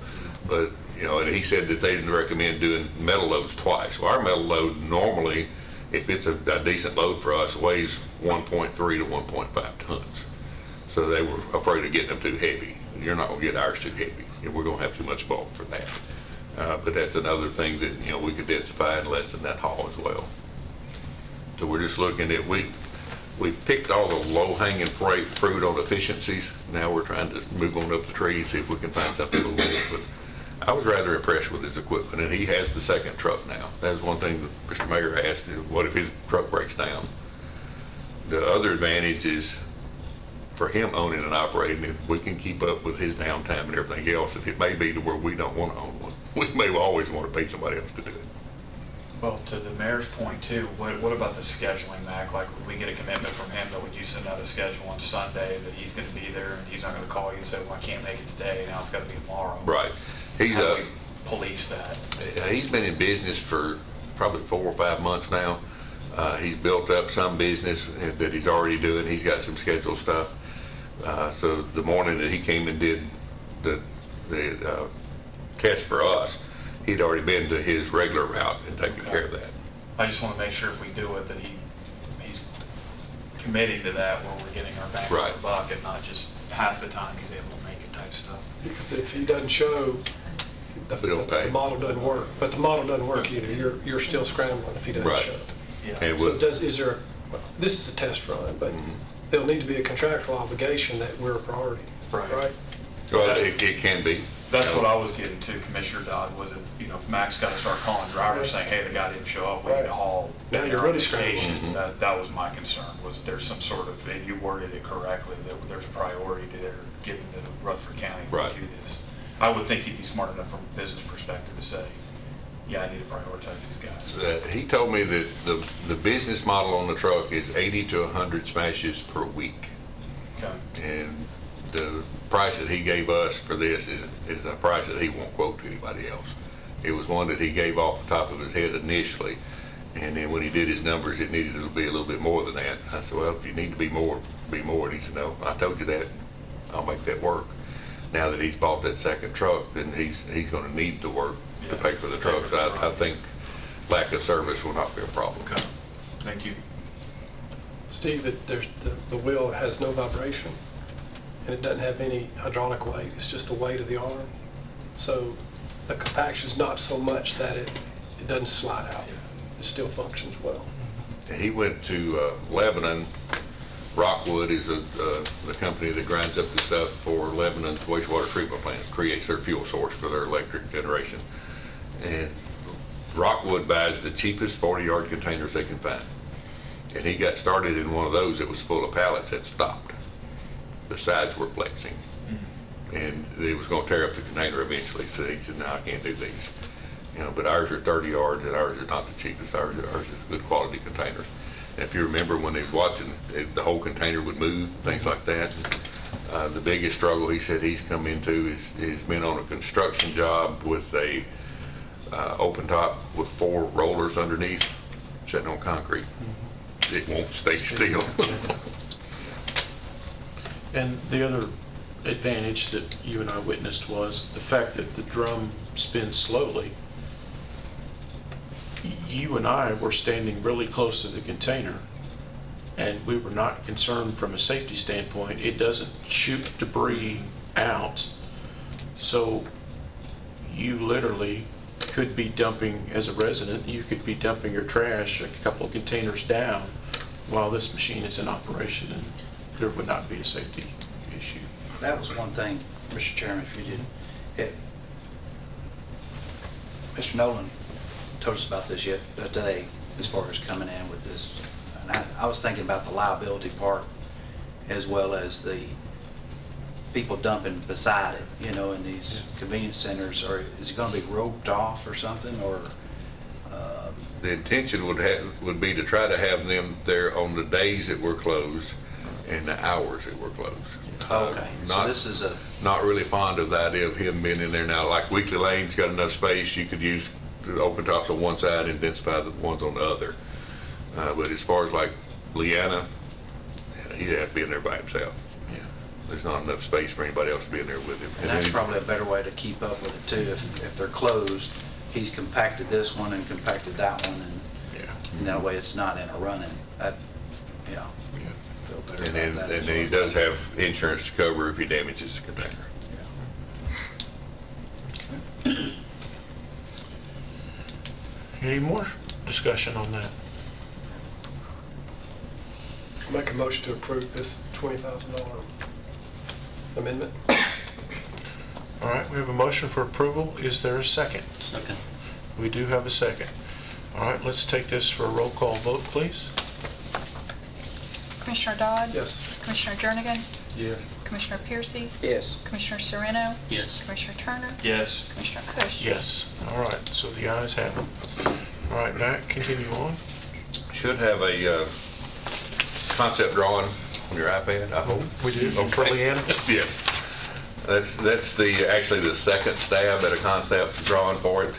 But, and he said that they didn't recommend doing metal loads twice. Well, our metal load normally, if it's a decent load for us, weighs 1.3 to 1.5 tons. So they were afraid of getting them too heavy. You're not going to get ours too heavy. We're going to have too much bulk for that. But that's another thing that, we could densify and lessen that haul as well. So we're just looking at, we picked all the low-hanging fruit on efficiencies. Now we're trying to move on up the tree and see if we can find something a little more. But I was rather impressed with his equipment, and he has the second truck now. That was one thing that Mr. Mayor asked, what if his truck breaks down? The other advantage is for him owning and operating, if we can keep up with his downtime and everything else, it may be to where we don't want to own one. We may always want to pay somebody else to do it. Well, to the mayor's point too, what about the scheduling, Mac? Like, would we get a commitment from him that when you send out a schedule on Sunday, that he's gonna be there and he's not gonna call you and say, well, I can't make it today, now it's gotta be tomorrow? Right. He's How do we police that? He's been in business for probably 4 or 5 months now. He's built up some business that he's already doing. He's got some scheduled stuff. So the morning that he came and did the test for us, he'd already been to his regular route and taken care of that. I just wanna make sure if we do it, that he's committing to that where we're getting our bang for Right. the buck and not just half the time he's able to make it type stuff. Because if he doesn't show, We don't pay. the model doesn't work. But the model doesn't work either. You're still scrambling if he doesn't Right. show. Yeah. And So with- is there, well, this is a test run, but there'll need to be a contractual obligation that we're a priority, Right. right? Well, it can be. That's what I was getting to, Commissioner Dodd, was if Mac's gotta start calling drivers saying, hey, the guy didn't show up, we need to haul. Now you're they're on really vacation. scrambling. That was my concern, was there's some sort of, and you worded it correctly, that there's a priority to their giving to Rutherford County Right. to do this. I would think he'd be smart enough from a business perspective to say, yeah, I need to prioritize these guys. He told me that the business model on the truck is 80 to 100 smashes per week. Okay. And the price that he gave us for this is a price that he won't quote to anybody else. It was one that he gave off the top of his head initially, and then when he did his numbers, it needed to be a little bit more than that. I said, well, if you need to be more, be more. And he said, no, I told you that. I'll make that work. Now that he's bought that second truck, then he's going to need to work to pay for the truck. So I think lack of service will not be a problem. Okay, thank you. Steve, the wheel has no vibration, and it doesn't have any hydraulic weight. It's just the weight of the arm. So the compaction's not so much that it doesn't slide out. It still functions well. He went to Lebanon. Rockwood is the company that grinds up the stuff for Lebanon's wastewater treatment plant, creates their fuel source for their electric generation. And Rockwood buys the cheapest 40-yard containers they can find. And he got started in one of those that was full of pallets that stopped. The sides were flexing. And it was going to tear up the container eventually. So he said, no, I can't do these. But ours are 30 yards and ours are not the cheapest. Ours is good quality containers. And if you remember when they were watching, the whole container would move, things like that. The biggest struggle he said he's come into is been on a construction job with a open top with 4 rollers underneath, sitting on concrete. It won't stay still. And the other advantage that you and I witnessed was the fact that the drum spins slowly. You and I were standing really close to the container, and we were not concerned from a safety standpoint. It doesn't shoot debris out, so you literally could be dumping, as a resident, you could be dumping your trash a couple of containers down while this machine is in operation, and there would not be a safety issue. That was one thing, Mr. Chairman, if you didn't. Mr. Nolan told us about this today, as far as coming in with this. And I was thinking about the liability part as well as the people dumping beside it, in these convenience centers. Or is it going to be roped off or something, or? The intention would be to try to have them there on the days that we're closed and the hours that we're closed. Okay, so this is not really fond of the idea of him being in there now. Like Weekly Lane's got enough space, you could use the open tops on one side and densify the ones on the other. But as far as like Leanna, he'd have to be in there by himself. Yeah. There's not enough space for anybody else to be in there with him. And that's probably a better way to keep up with it too. If they're closed, he's compacted this one and compacted that one, and that way it's not in a running. Yeah. Feel better And about then, that and as then he well. does have insurance to cover if he damages the container. Any more discussion on that? Make a motion to approve this $20,000 amendment. All right, we have a motion for approval. Is there a second? Second. We do have a second. All right, let's take this for a roll call vote, please. Commissioner Dodd? Yes. Commissioner Jernigan? Yes. Commissioner Piercy? Yes. Commissioner Sereno? Yes. Commissioner Turner? Yes. Commissioner Kush? Yes. All right, so the ayes have it. All right, Matt, continue on. Should have a concept drawing on your iPad, I hope. We do, for Okay. Leanna? Yes. That's actually the second stab at a concept drawing for it.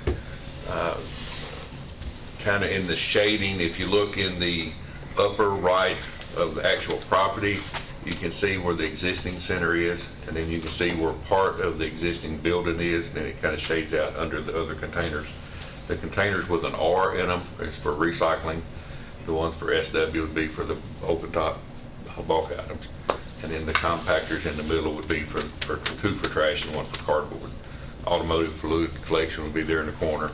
Kind of in the shading, if you look in the upper right of the actual property, you can see where the existing center is, and then you can see where part of the existing building is, and then it kind of shades out under the other containers. The containers with an R in them is for recycling. The ones for SW would be for the open top bulk items. And then the compactors in the middle would be for two for trash and one for cardboard. Automotive fluid collection would be there in the corner.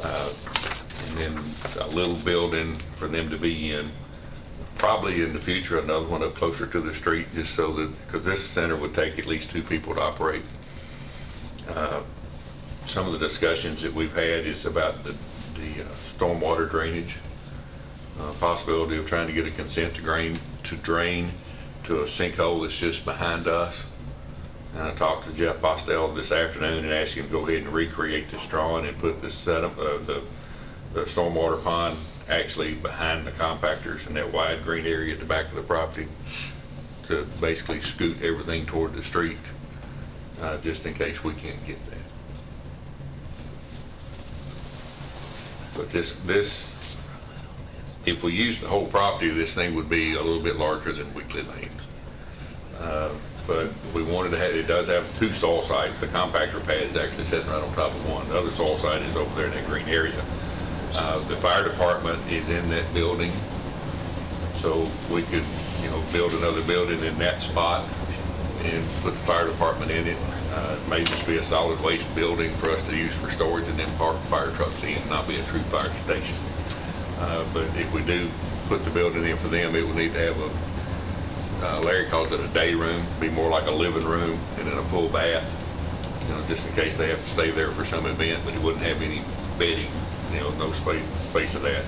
And then a little building for them to be in. Probably in the future, another one up closer to the street, just so that, because this center would take at least 2 people to operate. Some of the discussions that we've had is about the stormwater drainage. Possibility of trying to get a consent to drain to a sinkhole that's just behind us. And I talked to Jeff Postel this afternoon and asked him to go ahead and recreate this drawing and put this setup, the stormwater pond actually behind the compactors in that wide green area at the back of the property to basically scoot everything toward the street, just in case we can't get that. But this, if we use the whole property, this thing would be a little bit larger than Weekly Lane. But we wanted to have, it does have 2 soil sites. The compactor pad is actually sitting right on top of one. The other soil site is over there in that green area. The fire department is in that building, so we could, build another building in that spot and put the fire department in it. May just be a solid waste building for us to use for storage and then park fire trucks in, not be a true fire station. But if we do put the building in for them, it would need to have Larry calls it a day room, be more like a living room and then a full bath, just in case they have to stay there for some event, but it wouldn't have any bedding, no space of that.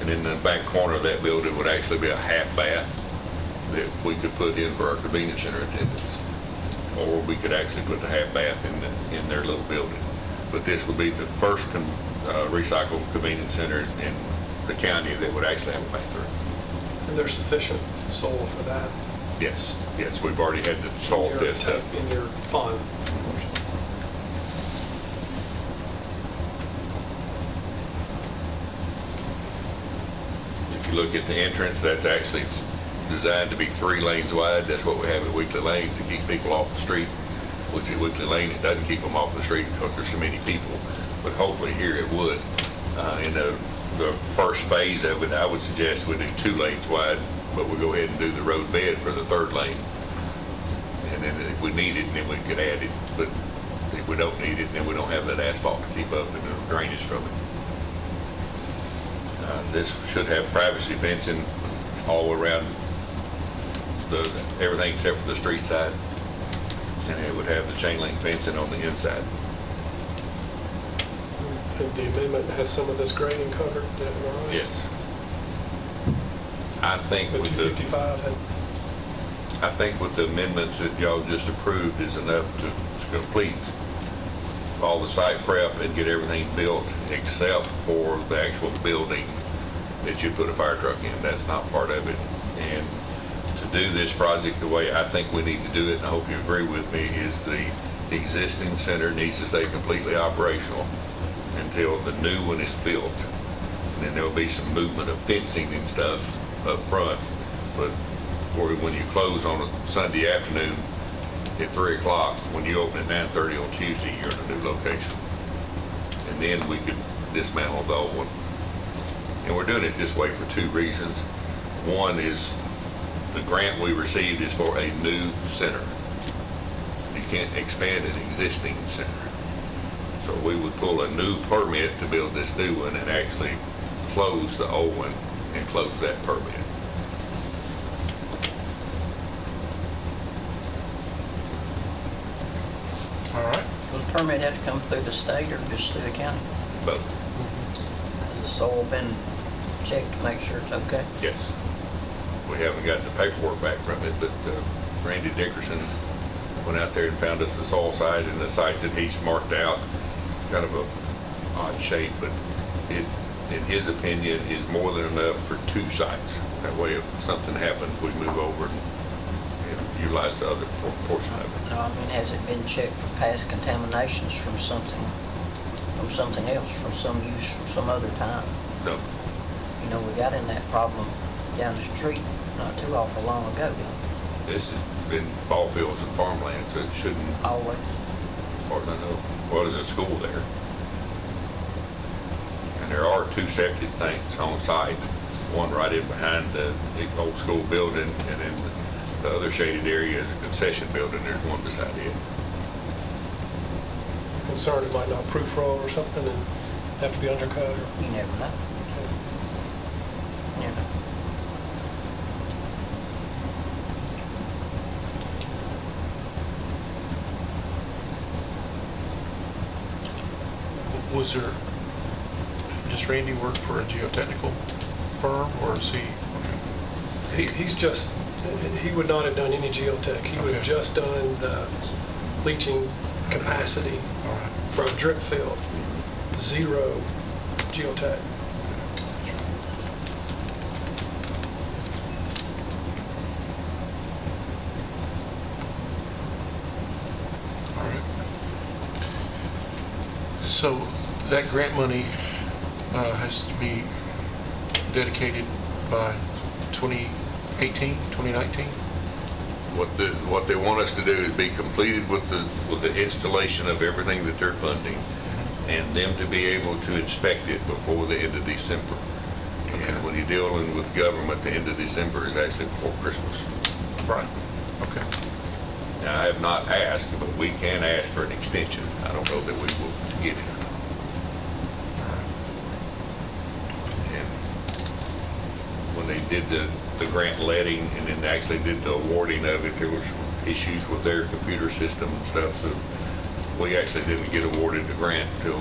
And in the back corner of that building would actually be a half bath that we could put in for our convenience center attendants. Or we could actually put the half bath in their little building. But this would be the first recycled convenience center in the county that would actually have a bathroom. And there's sufficient soil for that Yes, we've already had the soil in your test up. in your pond. If you look at the entrance, that's actually designed to be 3 lanes wide. That's what we have at Weekly Lane to keep people off the street. Which at Weekly Lane, it doesn't keep them off the street because there's so many people. But hopefully here it would. In the first phase of it, I would suggest we do 2 lanes wide, but we'll go ahead and do the road bed for the 3rd lane. And then if we need it, then we could add it. But if we don't need it, then we don't have that asphalt to keep up and the drainage from it. This should have privacy fencing all around everything except for the street side. And it would have the chain link fencing on the inside. And the amendment had some of this grading covered, didn't it? Yes. I think The with the 255 had, I think with the amendments that y'all just approved is enough to complete all the site prep and get everything built except for the actual building that you put a fire truck in. That's not part of it. And to do this project the way I think we need to do it, and I hope you agree with me, is the existing center needs to stay completely operational until the new one is built. And then there'll be some movement of fencing and stuff up front. But when you close on a Sunday afternoon at 3 o'clock, when you open at 9:30 on Tuesday, you're in a new location. And then we could dismantle the old one. And we're doing it this way for 2 reasons. One is the grant we received is for a new center. You can't expand an existing center. So we would pull a new permit to build this new one and actually close the old one and close that permit. All right. permit have to come through the state or just through the county? Both. Has the soil been checked to make sure it's okay? Yes. We haven't gotten the paperwork back from it, but Randy Dickerson went out there and found us the soil site, and the site that he's marked out, it's kind of a odd shape, but it, in his opinion, is more than enough for 2 sites. That way, if something happens, we move over and utilize the other portion of it. No, I mean, has it been checked for past contaminations from something else, from some use from some other time? No. You know, we got in that problem down the street not too awful long ago, didn't This has been ball fields and farmland, so it shouldn't, we? Always. as far as I know. Well, there's a school there. And there are 2 septic tanks on site, one right in behind the old school building, and then the other shaded area is a concession building. There's one beside it. Concerned it might not proof roll or something and have to be undercut or? You never know. You know. Was there, does Randy work for a geotechnical firm, or is he? Okay. He would not have done any geotech. He would have Okay. just done the leaching capacity All right. for a drip field. 0 geotech. All right. So that grant money has to be dedicated by 2018, 2019? What they want us to do is be completed with the installation of everything that they're funding, and them to be able to inspect it before the end of December. Okay. And when you're dealing with government, the end of December is actually before Christmas. Right. Okay. Now, I have not asked, but we can ask for an extension. I don't know that we will get it. And when they did the grant letting and then actually did the awarding of it, there was some issues with their computer system and stuff, so we actually didn't get awarded the grant until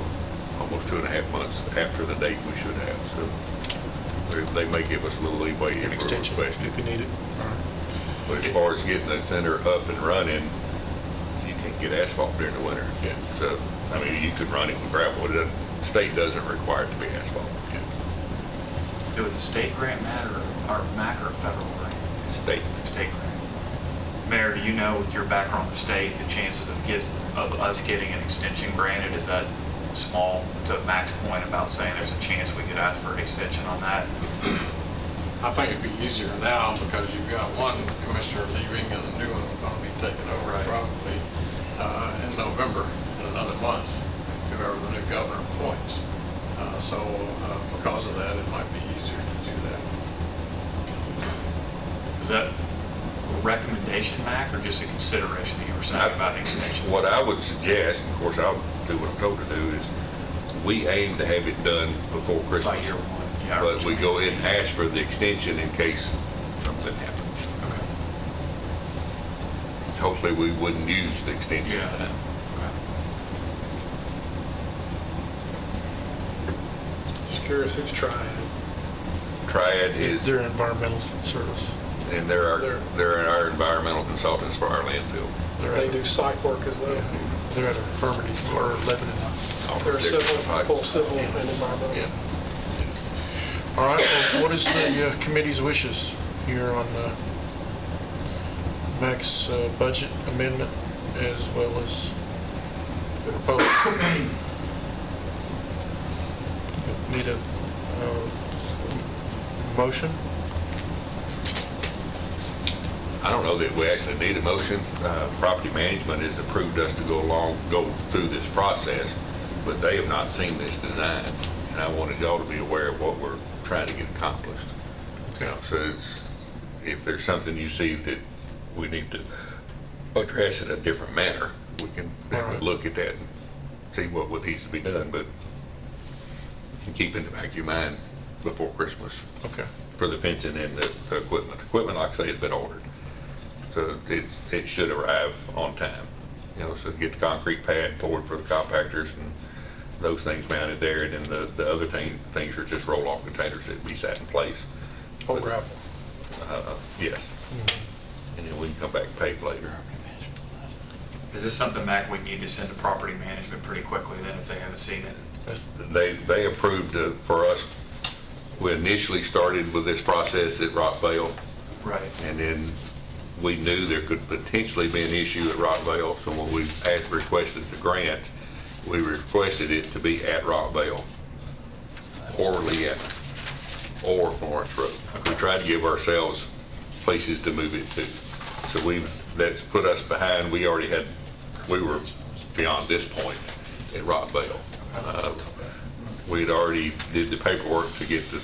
almost 2.5 months after the date we should have. So they may give us a little leeway An if we're extension requested. if you need it. All right. But as far as getting the center up and running, you can't get asphalt during the winter. Yeah. So, I mean, you could run it with gravel. The state doesn't require it to be asphalt. Yeah. It was a state grant, Matt, or a federal grant? State. State grant. Mayor, do you know, with your background in the state, the chances of us getting an extension granted, is that small? To Mac's point about saying there's a chance we could ask for an extension on that? I think it'd be easier now because you've got one commissioner leaving and a new one going to be taken over Right. probably in November, in another month, whoever the new governor appoints. So because of that, it might be easier to do that. Is that a recommendation, Mac, or just a consideration that you were saying about an extension? What I would suggest, of course, I'll do what I'm told to do, is we aim to have it done before By Christmas. year 1? Yeah, But we go ahead and ask for the extension in case something happens. Okay. Hopefully, we wouldn't use the extension Yeah. time. Okay. Just curious who's trying. Triad is, They're environmental service. and they're our environmental consultants for our landfill. They're They at, do site work as well. they're at Affirmative or Lebanon. They're civil, Right. full civil and environmental. Yeah. All right, well, what is the committee's wishes here on Mac's budget amendment as well as the proposed? Need a motion? I don't know that we actually need a motion. Property management has approved us to go through this process, but they have not seen this design. And I wanted y'all to be aware of what we're trying to get accomplished. Okay. So if there's something you see that we need to address in a different manner, we can Alright. look at that and see what needs to be done, but you can keep in the back of your mind before Christmas Okay. for the fencing and the equipment. The equipment, like I say, has been ordered. So it should arrive on time. So get the concrete pad poured for the compactors and those things mounted there, and then the other things are just roll-off containers that be sat in place. Oh, gravel. Yes. And then we can come back and pave later. Is this something, Mac, we need to send to property management pretty quickly then if they haven't seen it? They approved for us. We initially started with this process at Rockvale, Right. and then we knew there could potentially be an issue at Rockvale, so when we requested the grant, we requested it to be at Rockvale or Leanna or Florence Road. We tried to give ourselves places to move it to. So that's put us behind. We were beyond this point at Rockvale. We'd already did the paperwork to get the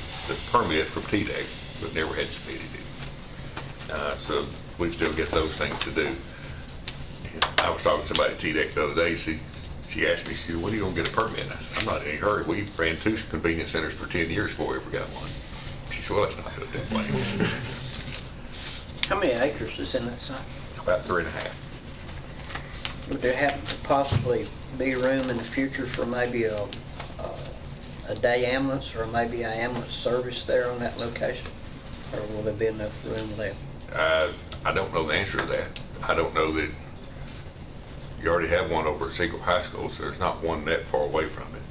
permit from TDEC, but never had submitted it. So we still get those things to do. And I was talking to somebody at TDEC the other day. She asked me, she said, when are you going to get a permit? And I said, I'm not in any hurry. We ran 2 convenience centers for 10 years before we ever got one. She said, well, that's not good that way. How many acres is in that site? About 3.5. Would there happen to possibly be room in the future for maybe a day ambulance or maybe an ambulance service there on that location? Or will there be enough room left? I don't know the answer to that. I don't know that you already have one over at Siegel High School, so there's not one that far away from it.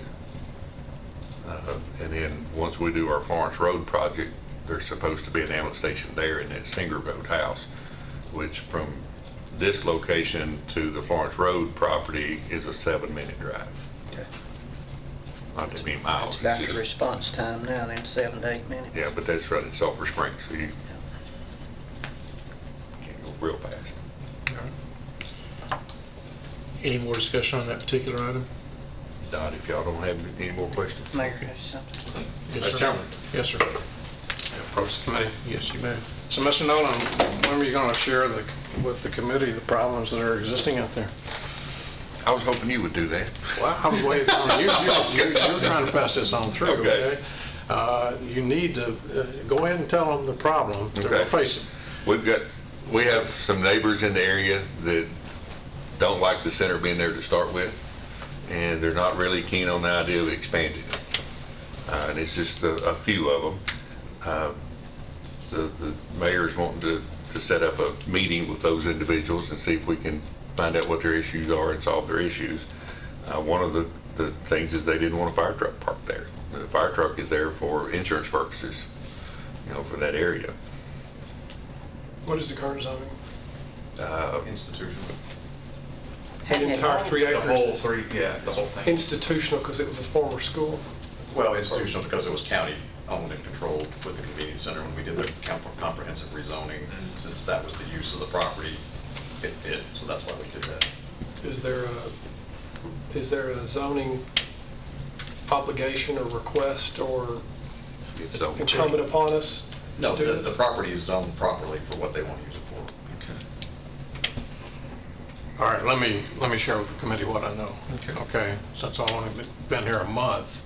And then once we do our Florence Road project, there's supposed to be an ambulance station there in that Singer Road house, which from this location to the Florence Road property is a 7-minute drive. Okay. Not that many miles. It's It's about the just- response time now, then 7 to 8 minutes. Yeah, but that's running Sulphur Springs, so you can't go real fast. Any more discussion on that particular item? Dot, if y'all don't have any more questions. Mayor has something. Yes, Mr. sir. Chairman. Yes, sir. Approach the committee. Yes, you may. So, Mr. Nolan, when are you going to share with the committee the problems that are existing out there? I was hoping you would do that. Well, I was waiting on you. You're trying to pass this on through, Okay. okay? You need to go ahead and tell them the problem that we're Okay. facing. We have some neighbors in the area that don't like the center being there to start with, and they're not really keen on the idea of expanding it. And it's just a few of them. The mayor's wanting to set up a meeting with those individuals and see if we can find out what their issues are and solve their issues. One of the things is they didn't want a fire truck parked there. The fire truck is there for insurance purposes, for that area. What is the current zoning? Institutional. The entire 3 The whole acres is 3, yeah, the whole thing. institutional because it was a former school? Well, institutional because it was county-owned and controlled with the convenience center when we did the comprehensive rezoning. Since that was the use of the property, it fit, so that's why we did that. Is there a zoning obligation or request or It's over. incumbent upon us No, to do the this? property is zoned properly for what they want to use it for. All right, let me share with the committee what I know. Okay, since I've only been here a month,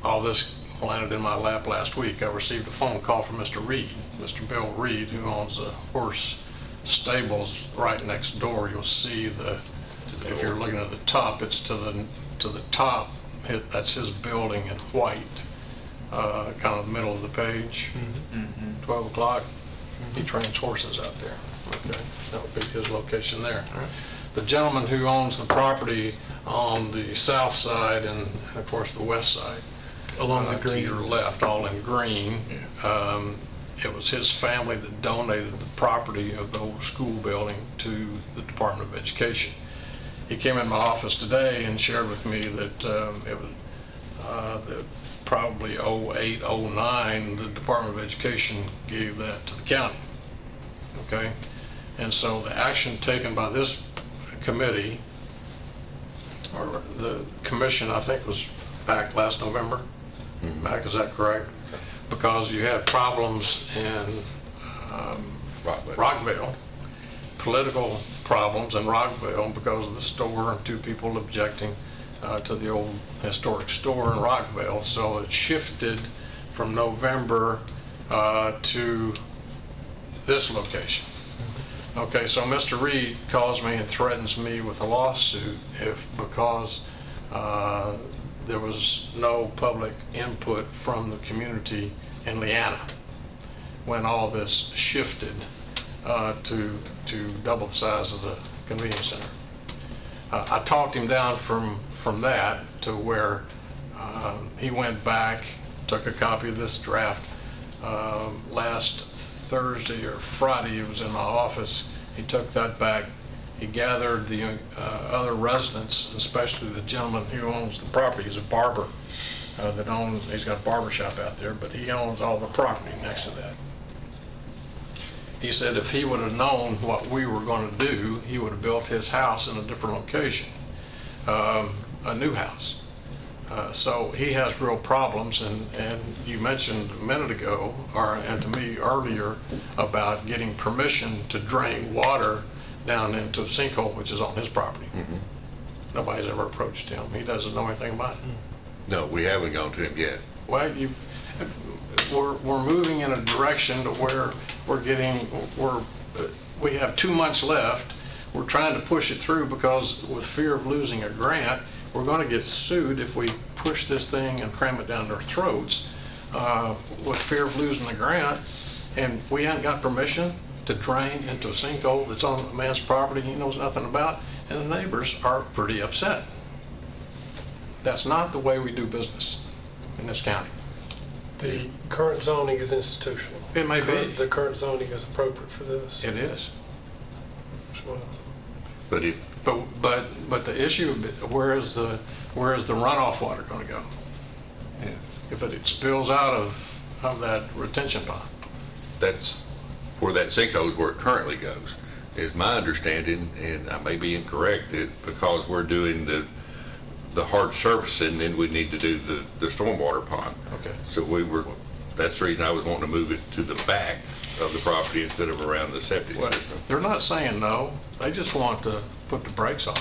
all this landed in my lap last week. I received a phone call from Mr. Reed, Mr. Bill Reed, who owns the horse stables right next door. You'll see if you're looking at the top, it's to the top. That's his building in white, kind of the middle of the page. 12 o'clock. He trains horses out there. Okay, that would be his location there. The gentleman who owns the property on the south side and of course the west side, Along the to green. your left, all in green, it was his family that donated the property of the old school building to the Department of Education. He came in my office today and shared with me that it was probably 08, 09, the Department of Education gave that to the county. Okay? And so the action taken by this committee, or the commission, I think was back last November. Back, is that correct? Because you had problems in Rockville, political problems in Rockville because of the store and 2 people objecting to the old historic store in Rockville. So it shifted from November to this location. Okay, so Mr. Reed calls me and threatens me with a lawsuit because there was no public input from the community in Leanna when all this shifted to double the size of the convenience center. I talked him down from that to where he went back, took a copy of this draft last Thursday or Friday. It was in my office. He took that back. He gathered the other residents, especially the gentleman who owns the property. He's a barber he's got a barber shop out there, but he owns all the property next to that. He said if he would have known what we were going to do, he would have built his house in a different location, a new house. So he has real problems, and you mentioned a minute ago, and to me earlier, about getting permission to drain water down into a sinkhole, which is on his property. Mm-hmm. Nobody's ever approached him. He doesn't know anything about it. No, we haven't gone to him yet. Well, we're moving in a direction to where we have 2 months left. We're trying to push it through because with fear of losing a grant, we're going to get sued if we push this thing and cram it down their throats with fear of losing the grant. And we haven't got permission to drain into a sinkhole that's on a man's property he knows nothing about, and the neighbors are pretty upset. That's not the way we do business in this county. The current zoning is institutional. It may be. The current zoning is appropriate for this. It is. Well, But if, But the issue, where is the runoff water going to go? yeah, If it spills out of that retention pond? that's where that sinkhole is, where it currently goes, is my understanding, and I may be incorrect, that because we're doing the hard surfacing, then we need to do the stormwater pond. Okay. So that's the reason I was wanting to move it to the back of the property instead of around the septic Well, system. they're not saying no. They just want to put the brakes on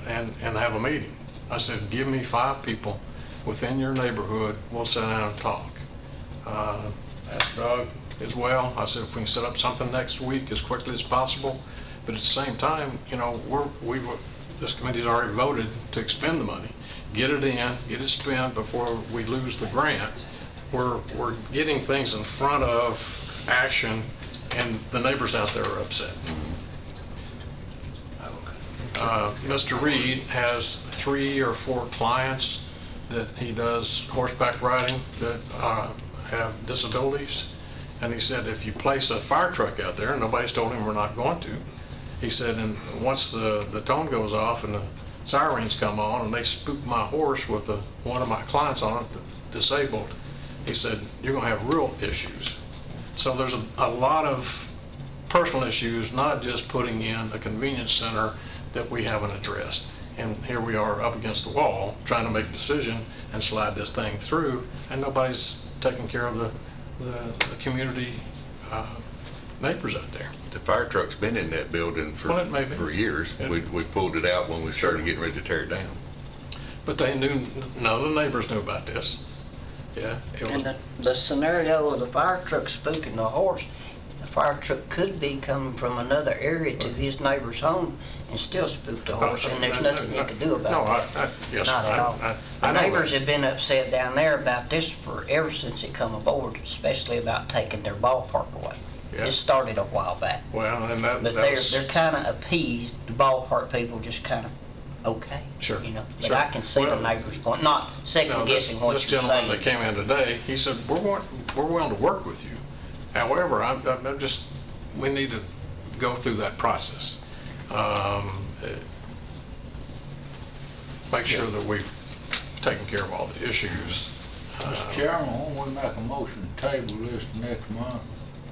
and have a meeting. I said, give me 5 people within your neighborhood. We'll sit down and talk. Asked Doug as well. I said, if we can set up something next week as quickly as possible. But at the same time, you know, this committee's already voted to expend the money. Get it in, get it spent before we lose the grant. We're getting things in front of action, and the neighbors out there are upset. Mr. Reed has 3 or 4 clients that he does horseback riding that have disabilities. And he said if you place a fire truck out there, and nobody's told him we're not going to, he said, and once the tone goes off and the sirens come on and they spook my horse with one of my clients on it, disabled, he said, you're going to have real issues. So there's a lot of personal issues, not just putting in a convenience center that we haven't addressed. And here we are up against the wall trying to make a decision and slide this thing through, and nobody's taking care of the community neighbors out there. The fire truck's been in that building Well, it may be. for years. Yeah. We pulled it out when we started getting ready to tear it down. But they knew, none of the neighbors knew about this. Yeah, it was. And the scenario of the fire truck spooking the horse, the fire truck could be coming from another area to his neighbor's home and still spook the horse, and there's nothing he could do No, about it. yes, Not at all. I The know neighbors that. have been upset down there about this ever since it come aboard, especially about taking their ballpark away. Yeah. It started a while back. Well, and that But was. they're kind of appeased, the ballpark people just kind of, okay. Sure, You know, but sure. I can see the Well, neighbors going, not second guessing what This you're gentleman that saying. came in today, he said, we're willing to work with you. However, I'm just, we need to go through that process. Make sure that we've taken care of all the issues. Mr. Chairman, why don't we make a motion to table this next month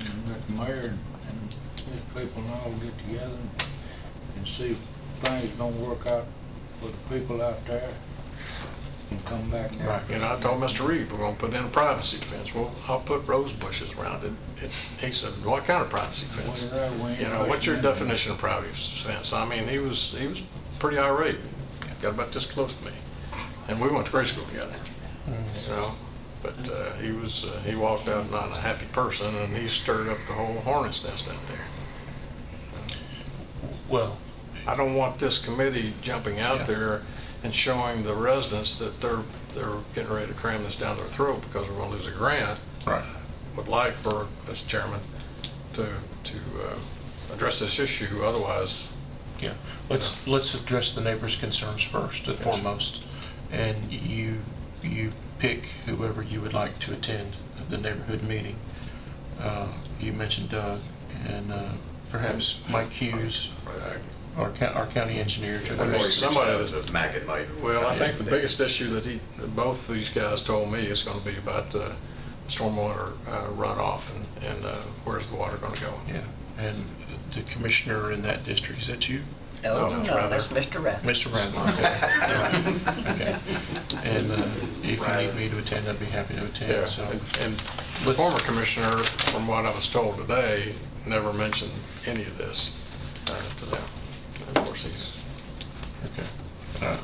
and let the mayor and his people all get together and see if things gonna work out for the people out there and come back there. Right, and I told Mr. Reed, we're gonna put in a privacy fence. Well, I'll put rose bushes around it. He said, what kind of privacy fence? You know, what's your definition of privacy fence? I mean, he was pretty irate. Got about this close to me. And we went to grade school together, you know? But he walked out not a happy person, and he stirred up the whole hornet's nest out there. Well, I don't want this committee jumping Yeah. out there and showing the residents that they're getting ready to cram this down their throat because we're gonna lose a grant. right. Would like for, Mr. Chairman, to address this issue, otherwise, Yeah, let's address the neighbors' concerns first and foremost. And you pick whoever you would like to attend the neighborhood meeting. You mentioned Doug and perhaps Mike Hughes, our county engineer. to Well, address- somebody that Mackett might. well, I think the biggest issue that both these guys told me is gonna be about stormwater runoff and where's the water gonna go. Yeah, and the commissioner in that district, is that you? Oh, No, no, it's Rather. that's Mr. Rath. Mr. Bradley, okay. Okay. And if you need me to attend, I'd be happy to attend, Yeah, so. and the former commissioner, from what I was told today, never mentioned any of this to them. And of course, he's, Okay.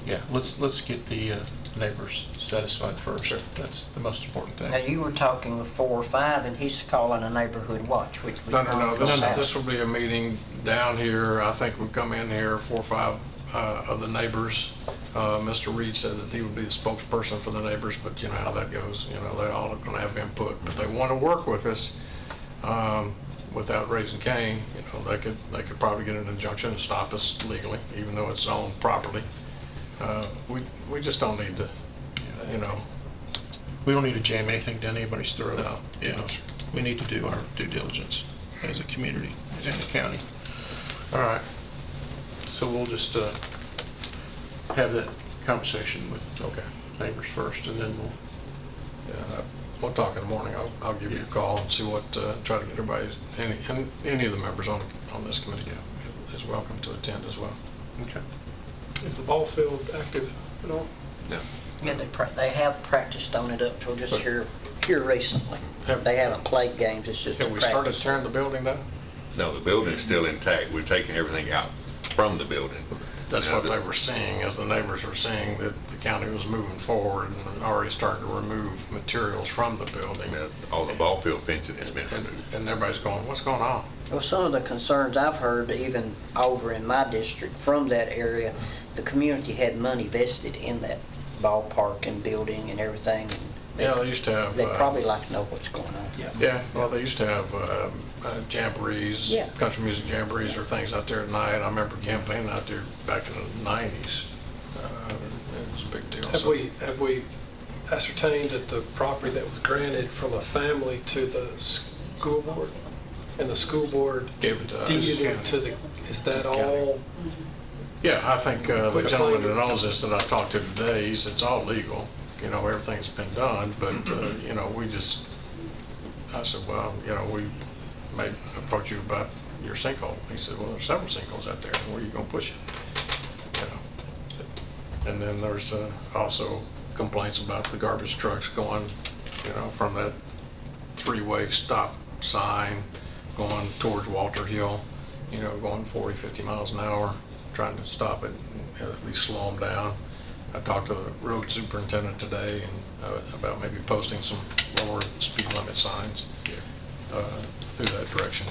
Yeah, let's get the neighbors satisfied first. Sure. That's the most important thing. Now, you were talking with 4 or 5, and he's calling a neighborhood watch, which we... no, this will be a meeting down here. I think we've come in here, 4 or 5 of the neighbors. Mr. Reed said that he would be the spokesperson for the neighbors, but you know how that goes. You know, they all are going to have input, but they want to work with us without raising Cain. You know, they could probably get an injunction and stop us legally, even though it's owned properly. We just don't need to, you know. We don't need to jam anything down anybody's throat. No. Yeah, we need to do our due diligence as a community and the county. All right, so we'll just have that conversation with neighbors first, and then we'll, Yeah, we'll talk in the morning. I'll give you a call and see what, try to get everybody, any of the members on this committee is welcome to attend as well. okay. Is the ball field active at all? Yeah. Yeah, they have practiced on it up till just here recently. Have- They haven't played games, it's just a Have we started practice. tearing the building down? No, the building's still intact. We've taken everything out from the building. That's Now, what they were seeing, as the neighbors were seeing that the county was moving forward and already starting to remove materials from the building. All the ball field fencing has been removed. And everybody's going, what's going on? Well, some of the concerns I've heard, even over in my district from that area, the community had money vested in that ballpark and building and everything. And Yeah, they used to have. they'd probably like to know what's going on. Yeah, well, they used to have jamborees, Yeah. country music jamborees or things out there at night. I remember campaigning out there back in the 90s. It was a big deal. Have So- we ascertained that the property that was granted from a family to the school board, and the school board Gave it to us. deeded it to the, is that county. all? Yeah, I think the Put a gentleman claim that in. owns this that I talked to today, he said it's all legal. You know, everything's been done, but, you know, I said, well, you know, we may approach you about your sinkhole. He said, well, there's several sinkholes out there. Where are you gonna push it? You know. And then there's also complaints about the garbage trucks going, you know, from that 3-way stop sign going towards Walter Hill, you know, going 40, 50 miles an hour, trying to stop it, and at least slow them down. I talked to the road superintendent today and about maybe posting some lower speed limit signs through that direction.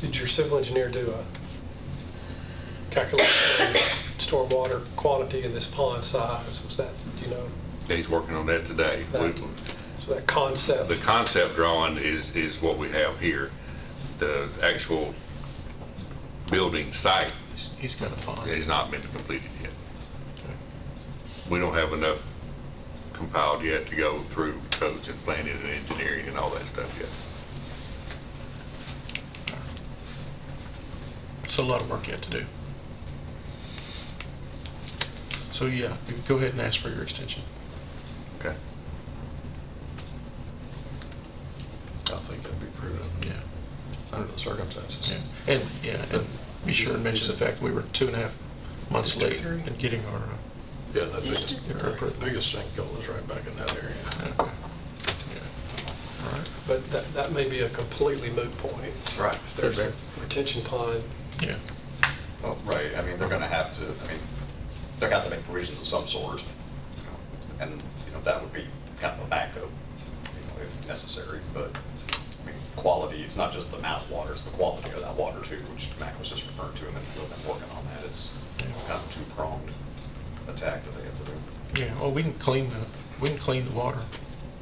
Did your civil engineer do a calculation of stormwater quantity in this pond size? Was that, you know, He's working on that today. so that concept? The concept drawing is what we have here. The actual building site He's got a pond. has not been completed yet. We don't have enough compiled yet to go through codes and planning and engineering and all that stuff yet. It's a lot of work yet to do. So yeah, you can go ahead and ask for your extension. Okay. I think that'd be prudent Yeah. under the circumstances. And be sure and mention the fact we were 2.5 months late in getting our. Yeah, the biggest, Yeah. the biggest sinkhole is right back in that area. Okay. Yeah. All right. But that may be a completely moot point. Right. If there's a retention pond, Yeah. Well, right, I mean, they're gonna have to, I mean, they're gonna have to make provisions of some sort, you know, and, you know, that would be kind of a backup, you know, if necessary, but, I mean, quality, it's not just the amount of water, it's the quality of that water too, which Mac was just referring to, and then we've been working on that. It's kind of a two-pronged attack that they have to do. Yeah, well, we can clean the water.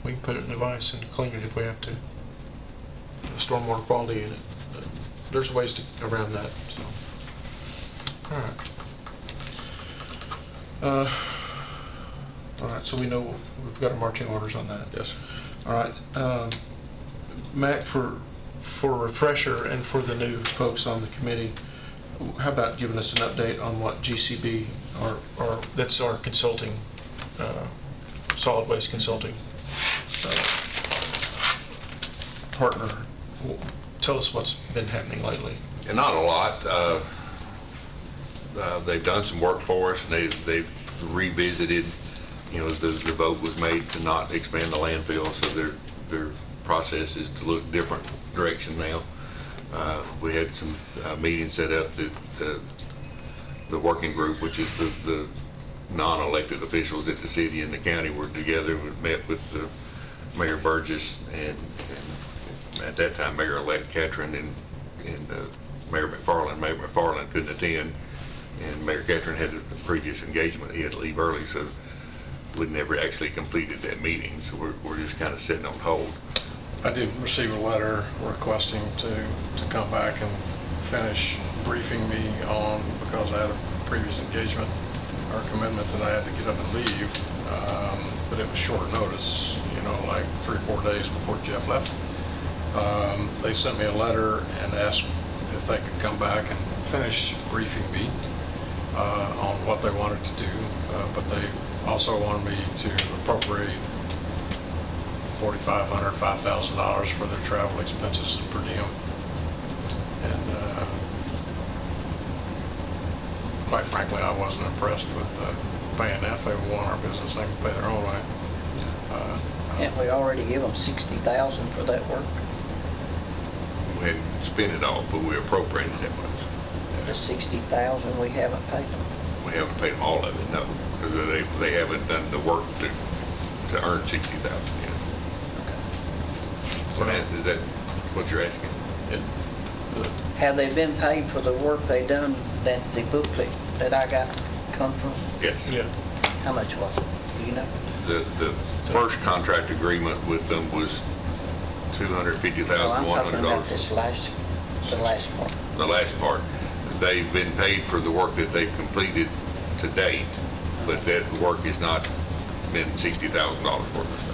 We can put it in the vise and clean it if we have to. The stormwater quality in it. But there's ways around that, so. All right. All right, so we know we've got our marching orders on that. Yes, sir. All right. Mac, for a refresher and for the new folks on the committee, how about giving us an update on what GCB, or that's our consulting, solid waste consulting partner. Tell us what's been happening lately. And not a lot. They've done some work for us, and they've revisited, the vote was made to not expand the landfill, so their process is to look different direction now. We had some meetings set up that the working group, which is the non-elected officials at the city and the county, were together. We met with the Mayor Burgess and at that time Mayor-elect Catron and Mayor McFarland. Mayor McFarland couldn't attend, and Mayor Catron had a previous engagement. He had to leave early, so we never actually completed that meeting. So we're just kind of sitting on hold. I did receive a letter requesting to come back and finish briefing me on, because I had a previous engagement or commitment that I had to get up and leave, but it was short notice, like 3 or 4 days before Jeff left. They sent me a letter and asked if they could come back and finish briefing me on what they wanted to do, but they also wanted me to appropriate $4,500, $5,000 for their travel expenses and per diem. And quite frankly, I wasn't impressed with paying that. If they want our business, they can pay their own way. Can't we already give them $60,000 for that work? We hadn't spent it all, but we appropriated that much. The $60,000 we haven't paid them. We haven't paid them all of it, no, because they haven't done the work to earn $60,000 yet. Is that what you're asking? Have they been paid for the work they done that the booklet that I got come from? Yes. Yeah. How much was it? Do you know? The first contract agreement with them was $250,100. Oh, I'm talking about the last part. The last part. They've been paid for the work that they've completed to date, but that work has not been $60,000 worth of stuff.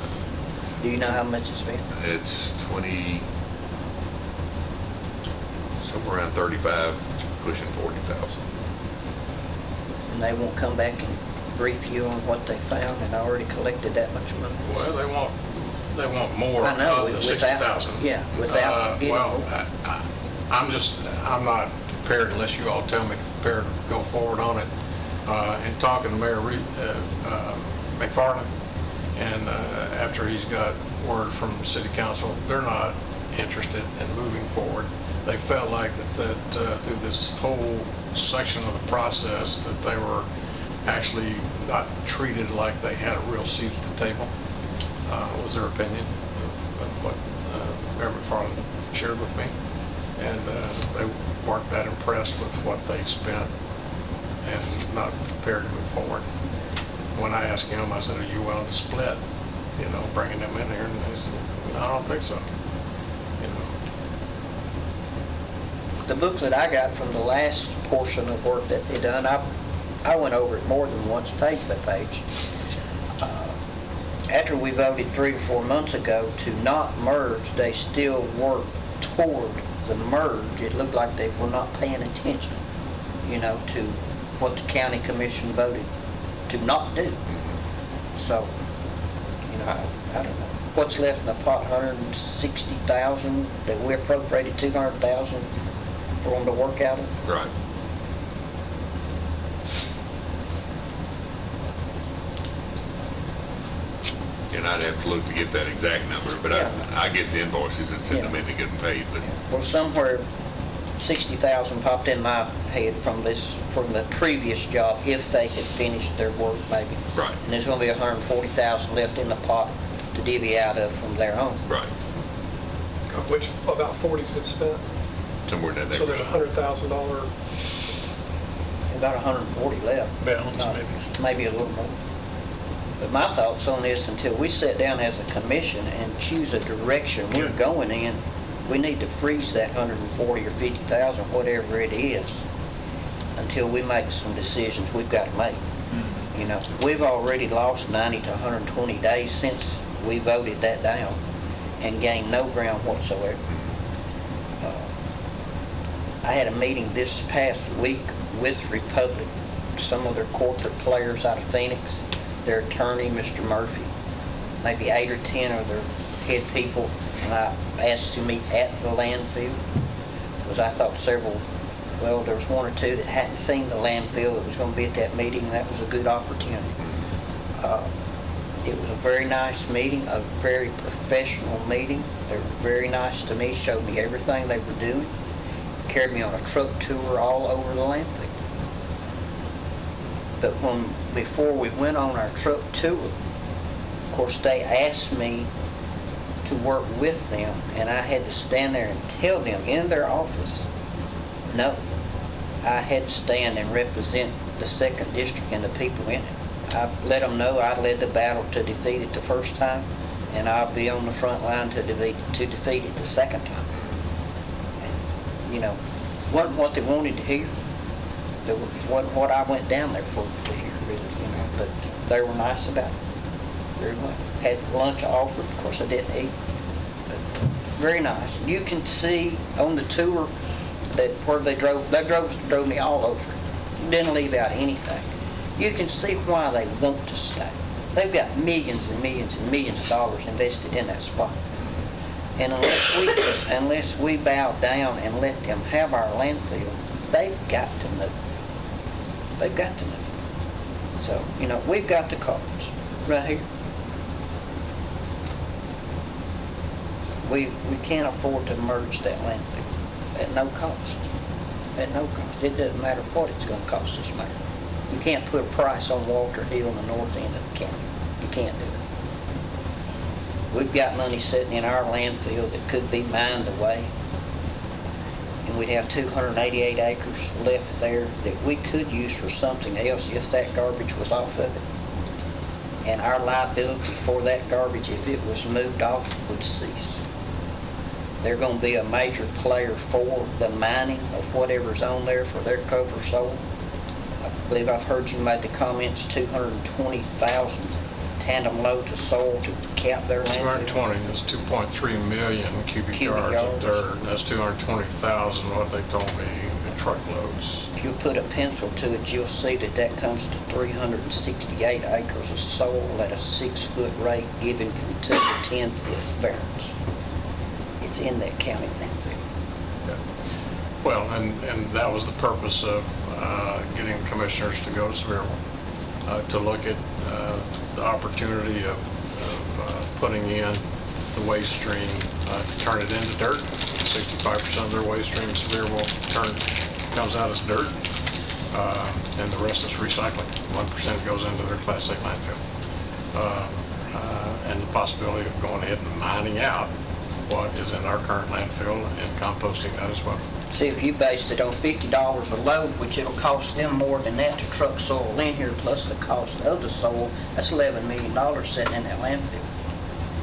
Do you know how much it's been? It's somewhere around 35, pushing 40,000. And they won't come back and brief you on what they found and already collected that much money? Well, they want more I know, of the without- 60,000. yeah, without getting Well, more. I'm not prepared unless you all tell me prepared to go forward on it. In talking to Mayor McFarland, and after he's got word from the city council, they're not interested in moving forward. They felt like that through this whole section of the process that they were actually not treated like they had a real seat at the table, was their opinion of what Mayor McFarland shared with me. And they weren't that impressed with what they spent and not prepared to move forward. When I asked him, I said, are you willing to split, bringing them in here? And they said, I don't think so. The booklet I got from the last portion of work that they done, I went over it more than once, page by page. After we voted 3 or 4 months ago to not merge, they still worked toward the merge. It looked like they were not paying attention, to what the county commission voted to not do. So, I don't know. What's left in the pot, 160,000, that we appropriated 200,000 for them to work out of? Right. And I'd have to look to get that exact number, but I get the invoices and send them in to get them paid, but Well, somewhere 60,000 popped in my head from the previous job, if they had finished their work maybe. right, And there's gonna be 140,000 left in the pot to divvy out of from their own. right. of which about 40's been spent. Somewhere in that So there's a neighborhood. $100,000. About 140 left. Balance, No, maybe. Maybe a little more. But my thoughts on this, until we sit down as a commission and choose a direction we're going in, we need to freeze that 140 or 50,000, whatever it is, until we make some decisions we've got to make. You know, we've already lost 90 to 120 days since we voted that down and gained no ground whatsoever. I had a meeting this past week with Republic, some of their corporate players out of Phoenix, their attorney, Mr. Murphy, maybe 8 or 10 of their head people, and I asked to meet at the landfill because I thought well, there was 1 or 2 that hadn't seen the landfill that was going to be at that meeting, and that was a good opportunity. It was a very nice meeting, a very professional meeting. They were very nice to me, showed me everything they were doing, carried me on a truck tour all over the landfill. But before we went on our truck tour, of course, they asked me to work with them, and I had to stand there and tell them in their office, no. I had to stand and represent the 2nd District and the people in it. I let them know I led the battle to defeat it the first time, and I'll be on the front line to defeat it the second time. And, you know, wasn't what they wanted to hear. It wasn't what I went down there for to hear, really, you know. But they were nice about it. Very well. Had lunch offered. Of course, I didn't eat. But very nice. You can see on the tour that where they drove me all over. Didn't leave out anything. You can see why they want to stay. They've got millions and millions and millions of dollars invested in that spot. And unless we bow down and let them have our landfill, they've got to move. They've got to move. So, you know, we've got the cards right here. We can't afford to merge that landfill at no cost. At no cost. It doesn't matter what it's going to cost us, Mayor. You can't put a price on Walter Hill in the north end of the county. You can't do it. We've got money sitting in our landfill that could be mined away. And we'd have 288 acres left there that we could use for something else if that garbage was off of it. And our liability for that garbage, if it was moved off, would cease. They're going to be a major player for the mining of whatever's on there for their cover soil. I believe I've heard you made the comments, 220,000 tandem loads of soil to cap their landfill. 220 is 2.3 million cubic yards of dirt. That's 220,000, what they told me, in truckloads. If you put a pencil to it, you'll see that comes to 368 acres of soil at a 6-foot rate, given from 2 to 10-foot variance. It's in that county landfill. Yeah. Well, and that was the purpose of getting commissioners to go to Sevierville, to look at the opportunity of putting in the waste stream, to turn it into dirt. 65% of their waste stream in Sevierville comes out as dirt, and the rest is recycling. 1% goes into their Class A landfill. And the possibility of going ahead and mining out what is in our current landfill and composting that as well. See, if you based it on $50 a load, which it'll cost them more than that to truck soil in here, plus the cost of the soil, that's $11 million sitting in that landfill.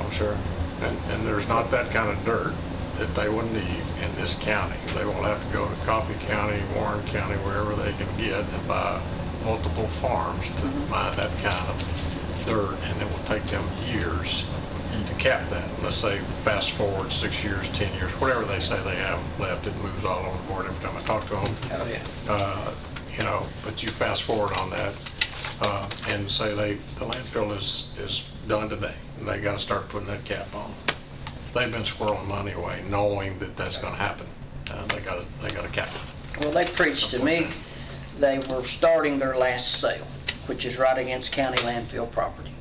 Oh, sure. And there's not that kind of dirt that they would need in this county. They will have to go to Coffee County, Warren County, wherever they can get and buy multiple farms to mine that kind of dirt, and it will take them years to cap that. Let's say fast forward 6 years, 10 years, whatever they say they have left, it moves all over the board every time I talk to them. Oh, yeah. You know, but you fast forward on that and say the landfill is done today, and they got to start putting that cap on. They've been squirreling money away, knowing that that's going to happen. They got to cap it. Well, they preached to me they were starting their last sale, which is right against county landfill property.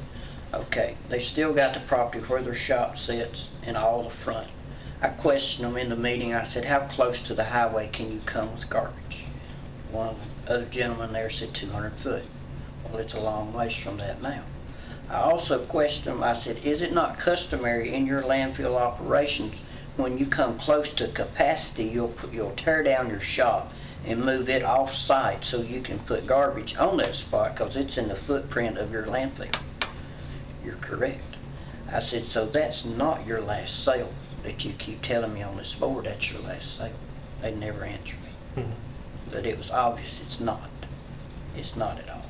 Okay, they still got the property where their shop sits and all the front. I questioned them in the meeting. I said, how close to the highway can you come with garbage? One of the other gentlemen there said 200 foot. Well, it's a long ways from that now. I also questioned them. I said, is it not customary in your landfill operations when you come close to capacity, you'll tear down your shop and move it off-site so you can put garbage on that spot because it's in the footprint of your landfill. You're correct. I said, so that's not your last sale that you keep telling me on this board, that's your last sale. They never answered me. But it was obvious it's not. It's not at all.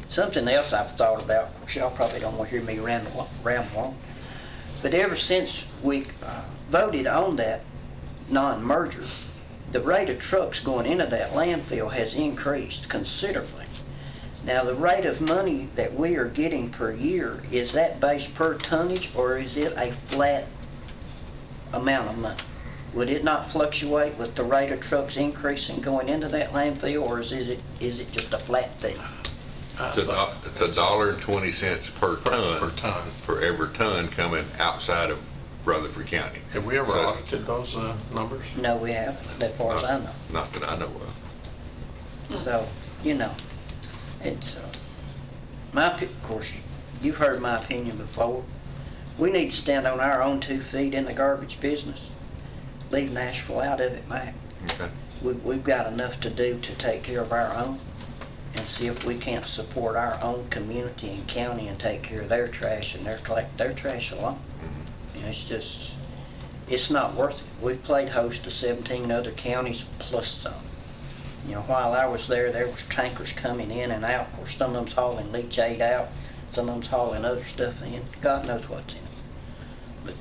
Something else I've thought about, of course y'all probably don't want to hear me ramble on, but ever since we voted on that non-merger, the rate of trucks going into that landfill has increased considerably. Now, the rate of money that we are getting per year, is that based per tonnage or is it a flat amount of money? Would it not fluctuate with the rate of trucks increasing going into that landfill, or is it just a flat fee? It's $1.20 per ton. Per ton. For every ton coming outside of Rutherford County. Have we ever So- audited those numbers? No, we haven't, as far as I know. Not that I know of. So, you know, it's, of course, you've heard my opinion before. We need to stand on our own 2 feet in the garbage business. Leave Nashville out of it, Mac. Okay. We've got enough to do to take care of our own and see if we can't support our own community and county and take care of their trash and their trash alone. You know, it's not worth it. We've played host to 17 other counties plus some. You know, while I was there was tankers coming in and out. Of course, some of them's hauling leachate out, some of them's hauling other stuff in. God knows what's in it. But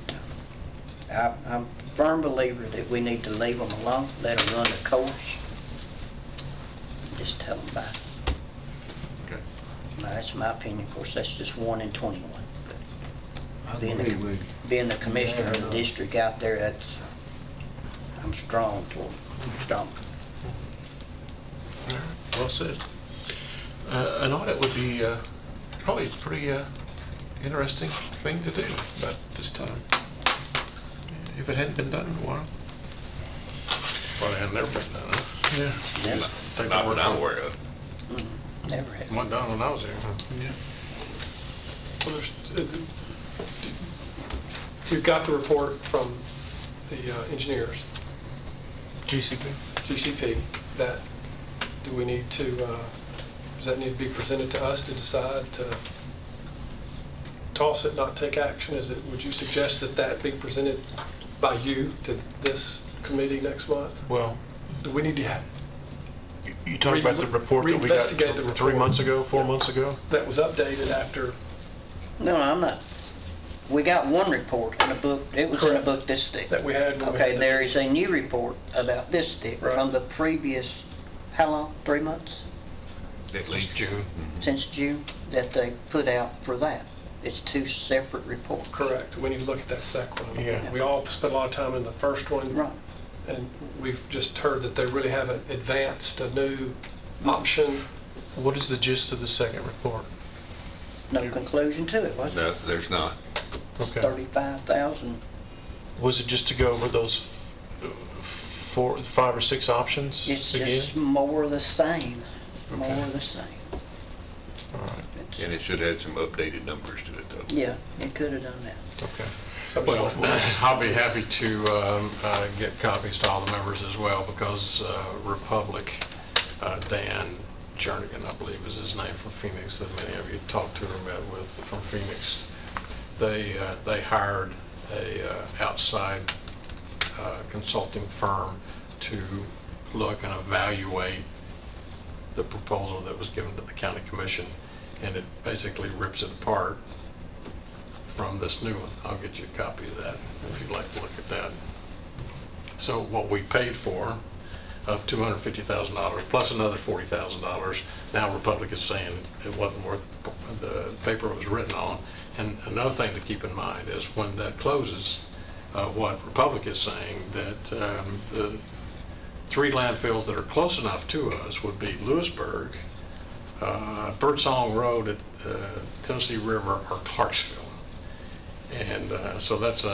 I'm a firm believer that we need to leave them alone, let them run the course. Just tell them about it. Okay. Now, that's my opinion. Of course, that's just 1 in 21. I Being agree the, with you. being the commissioner of the district out there, that's, I'm strong toward, strong. Well said. An audit would be probably a pretty interesting thing to do about this time. If it hadn't been done in a while. Well, they had never been done, huh? Yeah. Never, Take Not the word that I'm from it. aware of. never had. Wasn't done when I was here, huh? Yeah. Well, we've got the report from the engineers, GCP, that do we need to, does that need to be presented to us to decide to toss it, not take action? Would you suggest that that be presented by you to this committee next month? Well, Do we need to have, you talk about the report that we got Reinvestigate the 3 report. months ago, 4 months ago? that was updated after, No, I'm not. We got one report in a book, it was in a Correct. book this thick. that we had? when we Okay, had- there is a new report about this thick Right. from the previous, how long, 3 months? At least June. Since June, that they put out for that. It's 2 separate reports. Correct. We need to look at that second one. Yeah. We all spent a lot of time in the first one. Right. And we've just heard that they really haven't advanced a new option. What is the gist of the second report? No conclusion to it, was it? No, there's not. Okay. 35,000. Was it just to go over those 5 or 6 options It's again? just more of the same, more Okay. of the same. All right. It's- And it should have some updated numbers to it, though. Yeah, it could have done that. Okay. Well, I'll be happy to get copies to all the members as well, because Republic, Dan Jernigan, I believe is his name, from Phoenix, that many of you talked to or met with from Phoenix. They hired a outside consulting firm to look and evaluate the proposal that was given to the county commission, and it basically rips it apart from this new one. I'll get you a copy of that if you'd like to look at that. So what we paid for of $250,000 plus another $40,000, now Republic is saying it wasn't worth the paper it was written on. And another thing to keep in mind is when that closes, what Republic is saying, that the 3 landfills that are close enough to us would be Lewisburg, Birdsong Road at Tennessee River, or Clarksville. And so that's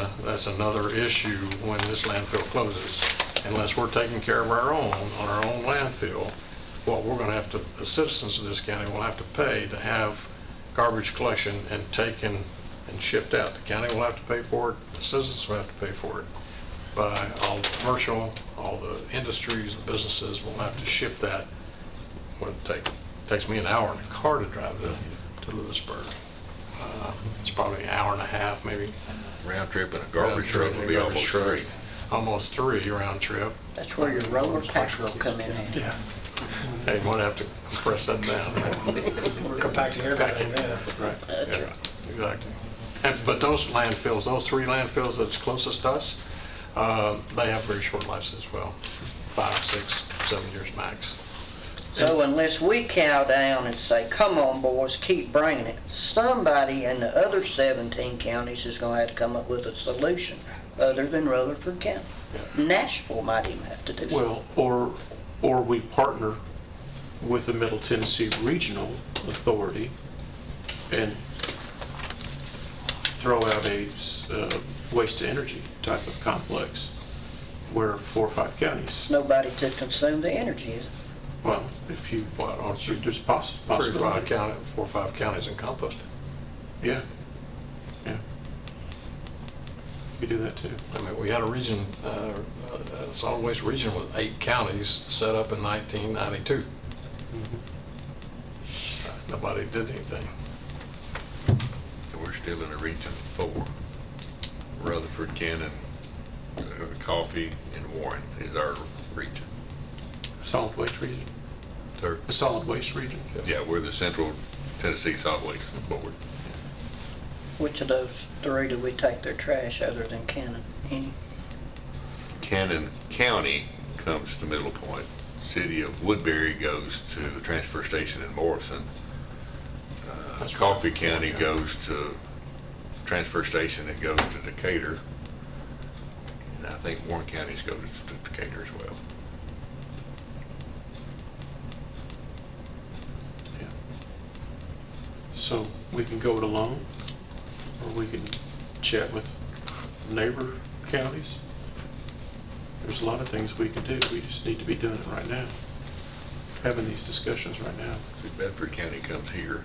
another issue when this landfill closes. Unless we're taking care of our own on our own landfill, what we're going to have to, the citizens of this county will have to pay to have garbage collection and taken and shipped out. The county will have to pay for it, the citizens will have to pay for it. by all the commercial, all the industries, the businesses will have to ship that. Would takes me an hour in a car to drive to Lewisburg. It's probably an hour and a half, maybe. Round trip and a garbage truck would be almost free. Almost 3 round trip. That's where your roller pack will come in handy. Yeah. Hey, you won't have to compress that down, right? We're compacting everything there. Right. That's Yeah, right. exactly. But those landfills, those 3 landfills that's closest to us, they have very short lives as well, 5, 6, 7 years max. So unless we cow down and say, come on, boys, keep bringing it, somebody in the other 17 counties is going to have to come up with a solution other than Rutherford County. Yeah. Nashville might even have to do something. Well, or we partner with the Middle Tennessee Regional Authority and throw out a waste to energy type of complex where 4 or 5 counties. Nobody to consume the energy, is it? Well, if you, well, there's 3 or 5 possibility. counties, 4 or 5 counties in compost. Yeah, yeah. We do that too. I mean, we had a region, a solid waste region with 8 counties set up in 1992. Nobody did anything. We're still in a region 4. Rutherford, Cannon, Coffee, and Warren is our region. Solid waste region, Third. the solid waste region. Yeah, we're the Central Tennessee Solid Waste Board. Which of those 3 do we take their trash other than Cannon? Any? Cannon County comes to Middle Point. City of Woodbury goes to the transfer station in Morrison. That's Coffee right. County Yeah. goes to transfer station that goes to Decatur. And I think Warren County's goes to Decatur as well. Yeah. So we can go it alone, or we can chat with neighbor counties. There's a lot of things we can do. We just need to be doing it right now, having these discussions right now. Bedford County comes here.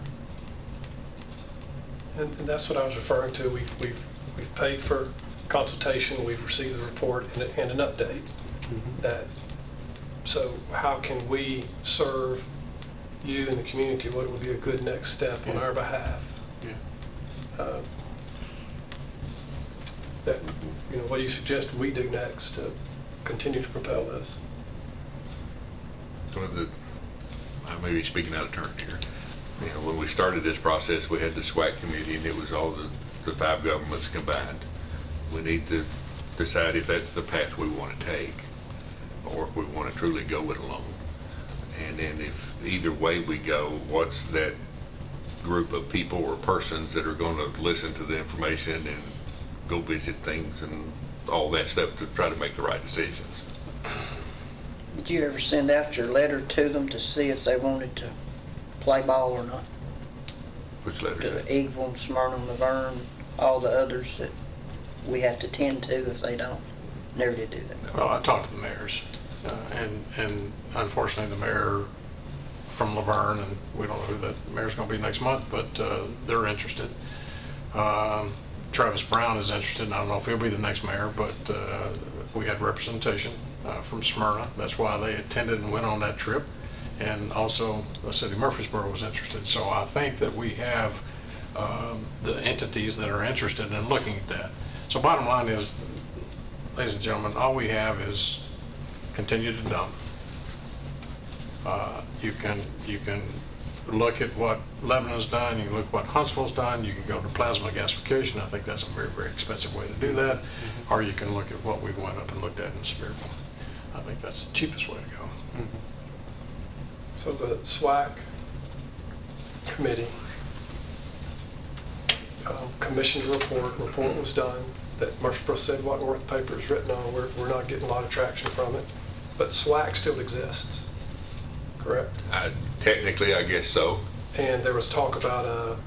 And that's what I was referring to. We've paid for consultation, we've received the report and an update. That, so how can we serve you and the community? What would be a good next step on Yeah. our behalf? Yeah. That, you know, what do you suggest we do next to continue to propel this? One of the, I may be speaking out of turn here. You know, when we started this process, we had the SWAC committee, and it was all the 5 governments combined. We need to decide if that's the path we want to take, or if we want to truly go it alone. And then if either way we go, what's that group of people or persons that are going to listen to the information and go visit things and all that stuff to try to make the right decisions. Did you ever send out your letter to them to see if they wanted to play ball or not? Which letter To is that? Eagle, Smyrna, Laverne, all the others that we have to tend to if they don't? Never did do that. Well, I talked to the mayors, and unfortunately, the mayor from Laverne, and we don't know who the mayor's going to be next month, but they're interested. Travis Brown is interested, and I don't know if he'll be the next mayor, but we had representation from Smyrna. That's why they attended and went on that trip. And also, the city of Murfreesboro was interested. So I think that we have the entities that are interested in looking at that. So bottom line is, ladies and gentlemen, all we have is continue to dump. You can look at what Lebanon's done, you can look what Huntsville's done, you can go to plasma gasification. I think that's a very, very expensive way to do that. Or you can look at what we went up and looked at in Sevierville. I think that's the cheapest way to go. So the SWAC committee commissioned a report was done, that Murfreesboro said what North paper is written on. We're not getting a lot of traction from it, but SWAC still exists, correct? Technically, I guess so. And there was talk about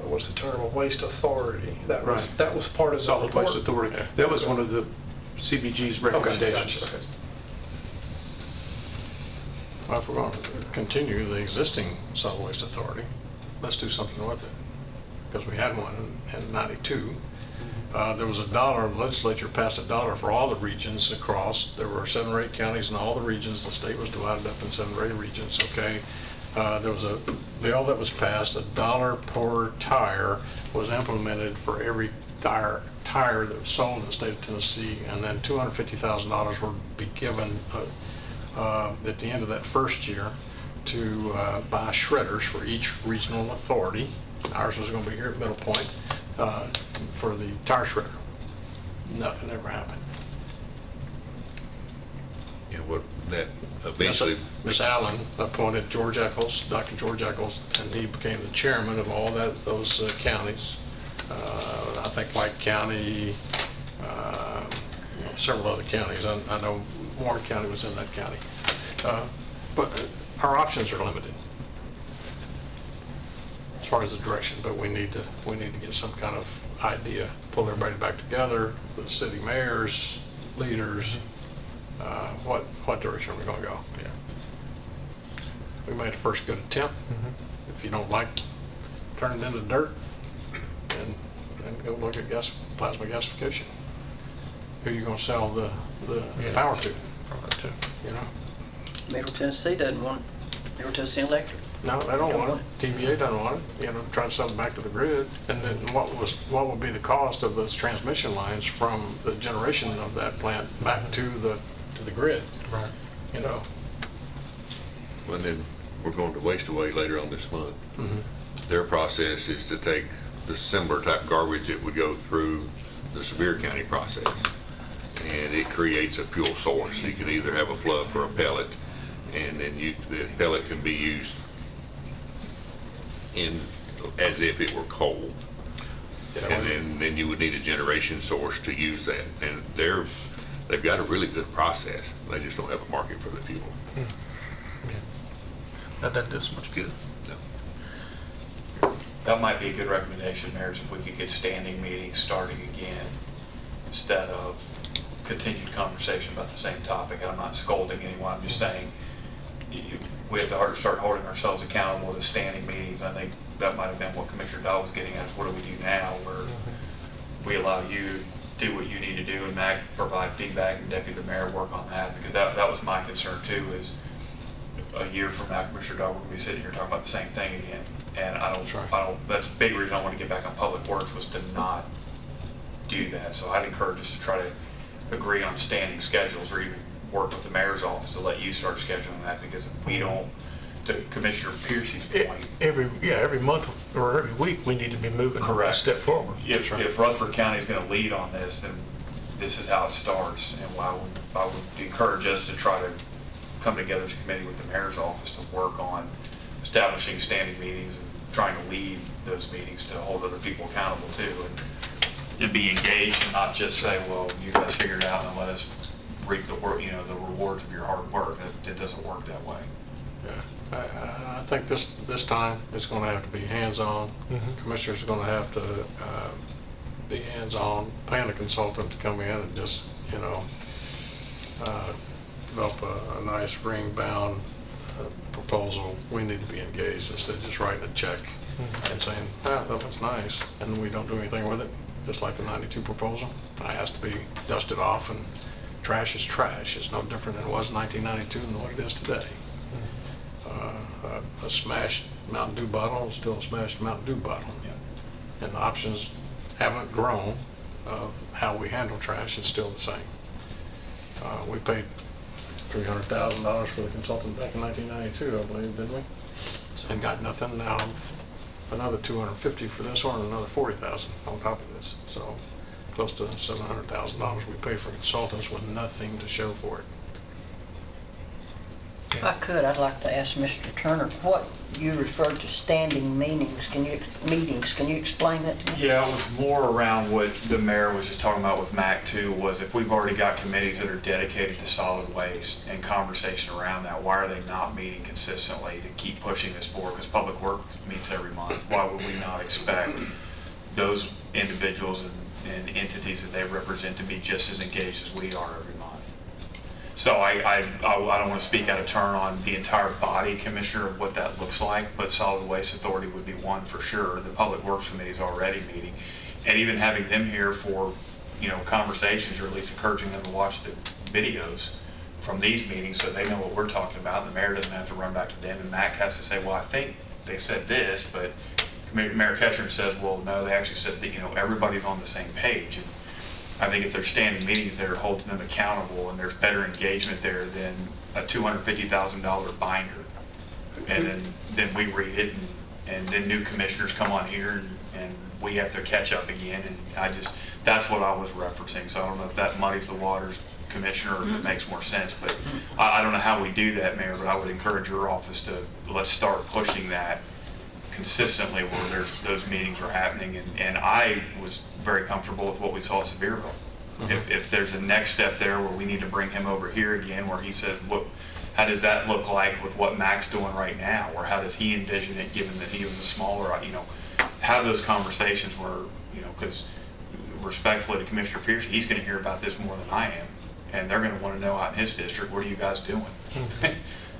what's the term, a waste authority. That was Right. that was part of the Solid report. Waste Authority. That was one of the CBG's Okay, recommendations. gotcha. Okay. Well, if we're going to continue the existing solid waste authority, let's do something with it. Because we had one in '92. There was $1, the legislature passed $1 for all the regions across. There were 7 or 8 counties in all the regions. The state was divided up in 7 or 8 regions, okay? There was a bill that was passed, $1 per tire was implemented for every tire that was sold in the state of Tennessee, and then $250,000 would be given at the end of that first year to buy shredders for each regional authority. Ours was going to be here at Middle Point for the tire shredder. Nothing ever happened. Yeah, what that eventually, Miss Allen appointed George Eccles, Dr. George Eccles, and he became the chairman of all those counties. I think White County, several other counties. I know Warren County was in that county. But our options are limited as far as the direction, but we need to get some kind of idea, pull everybody back together, the city mayors, leaders, what direction are we going to go? Yeah. We made a first good attempt. If you don't like, turn it into dirt and go look at plasma gasification. Who are you going to sell the power to? You know? Middle Tennessee doesn't want it. Middle Tennessee Electric. No, they don't want it. TVA doesn't want it. You know, try to sell it back to the grid. And then what would be the cost of those transmission lines from the generation of that plant back to the grid? Right. You know. well, then we're going to Waste Away later on this month. Their process is to take the similar type garbage that would go through the Sevier County process, and it creates a fuel source. You can either have a fluff or a pellet, and then the pellet can be used as if it were coal. And then you would need a generation source to use that. And they've got a really good process. They just don't have a market for the fuel. That doesn't do us much good. No. That might be a good recommendation, mayors, if we could get standing meetings starting again instead of continued conversation about the same topic. And I'm not scolding anyone, I'm just saying we have to start holding ourselves accountable to standing meetings. I think that might have been what Commissioner Dahl was getting at, is what do we do now, where we allow you to do what you need to do and Mac provide feedback and Deputy Mayor work on that, because that was my concern too, is a year from now, Commissioner Dahl, we're going to be sitting here talking about the same thing again. And that's a big reason I want to get back on Public Works, was to not do that. So I'd encourage us to try to agree on standing schedules, or even work with the mayor's office to let you start scheduling that, because if we don't, to Commissioner Piercy's point. Every month or every week, we need to be moving a step forward. If Rutherford County is going to lead on this, then this is how it starts. And I would encourage us to try to come together as a committee with the mayor's office to work on establishing standing meetings and trying to lead those meetings to hold other people accountable too, and be engaged, and not just say, well, you guys figure it out and let us reap the rewards of your hard work. It doesn't work that way. Yeah, I think this time it's going to have to be hands-on. Commissioners are going to have to be hands-on, paying a consultant to come in and just, develop a nice ring-bound proposal. We need to be engaged instead of just writing a check and saying, that was nice, and we don't do anything with it, just like the 92 proposal. It has to be dusted off, and trash is trash. It's no different than it was in 1992 than what it is today. A smashed Mountain Dew bottle is still a smashed Mountain Dew bottle. And the options haven't grown of how we handle trash. It's still the same. We paid $300,000 for the consultant back in 1992, I believe, didn't we? And got nothing. Now another $250 for this one, and another $40,000 on top of this. So close to $700,000 we pay for consultants with nothing to show for it. If I could, I'd like to ask Mr. Turner, what you referred to standing meetings. Can you explain that to me? Yeah, it was more around what the mayor was just talking about with MAC too, was if we've already got committees that are dedicated to solid waste and conversation around that, why are they not meeting consistently to keep pushing this forward? Because Public Works meets every month. Why would we not expect those individuals and entities that they represent to be just as engaged as we are every month? So I don't want to speak out of turn on the entire body, Commissioner, of what that looks like, but Solid Waste Authority would be one for sure. The Public Works Committee is already meeting. and even having them here for, conversations, or at least encouraging them to watch the videos from these meetings so they know what we're talking about. The mayor doesn't have to run back to them, and Mac has to say, well, I think they said this, but Mayor Ketchner says, well, no, they actually said that, everybody's on the same page. And I think if there's standing meetings there, it holds them accountable, and there's better engagement there than a $250,000 binder. And then we read it, and then new commissioners come on here, and we have to catch up again. And that's what I was referencing. So I don't know if that muddies the waters, Commissioner, or if it makes more sense. But I don't know how we do that, Mayor, but I would encourage your office to, let's start pushing that consistently where those meetings are happening. And I was very comfortable with what we saw at Sevierville. If there's a next step there where we need to bring him over here again, where he says, how does that look like with what Mac's doing right now? Or how does he envision it, given that he was a smaller, have those conversations where, because respectfully to Commissioner Pierce, he's going to hear about this more than I am. And they're going to want to know out in his district, what are you guys doing?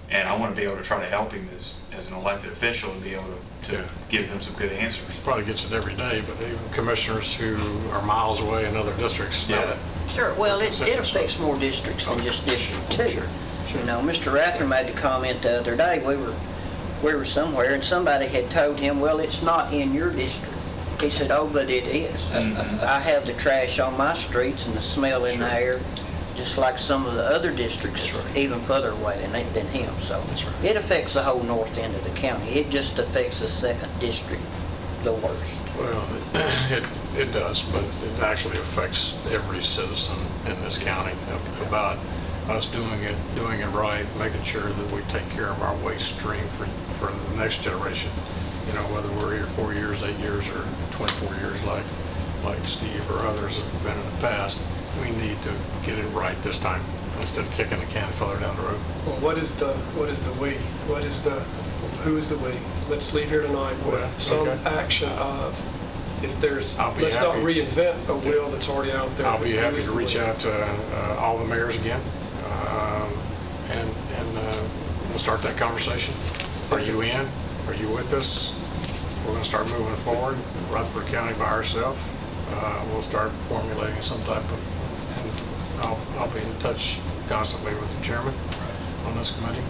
And I want to be able to try to help him as an elected official and be able to give them some good answers. Probably gets it every day, but even commissioners who are miles away in other districts smell it. Sure, well, it affects more districts than just District 2. Sure. Mr. Rathner made the comment the other day, we were somewhere, and somebody had told him, well, it's not in your district. He said, oh, but it is. I have the trash on my streets and the smell in the air, just like some of the other districts, even further away than him. So it affects the whole north end of the county. It just affects the 2nd district the worst. Well, it does, but it actually affects every citizen in this county about us doing it right, making sure that we take care of our waste stream for the next generation. Whether we're here 4 years, 8 years, or 24 years like Steve or others have been in the past, we need to get it right this time instead of kicking the can further down the road. Well, who is the we? Let's leave here tonight with some action of, if there's, let's not reinvent a wheel that's already out there. I'll be happy to reach out to all the mayors again, and we'll start that conversation. Are you in? Are you with us? We're going to start moving forward. Rutherford County by ourselves. We'll start formulating some type of, and I'll be in touch constantly with the chairman on this committee.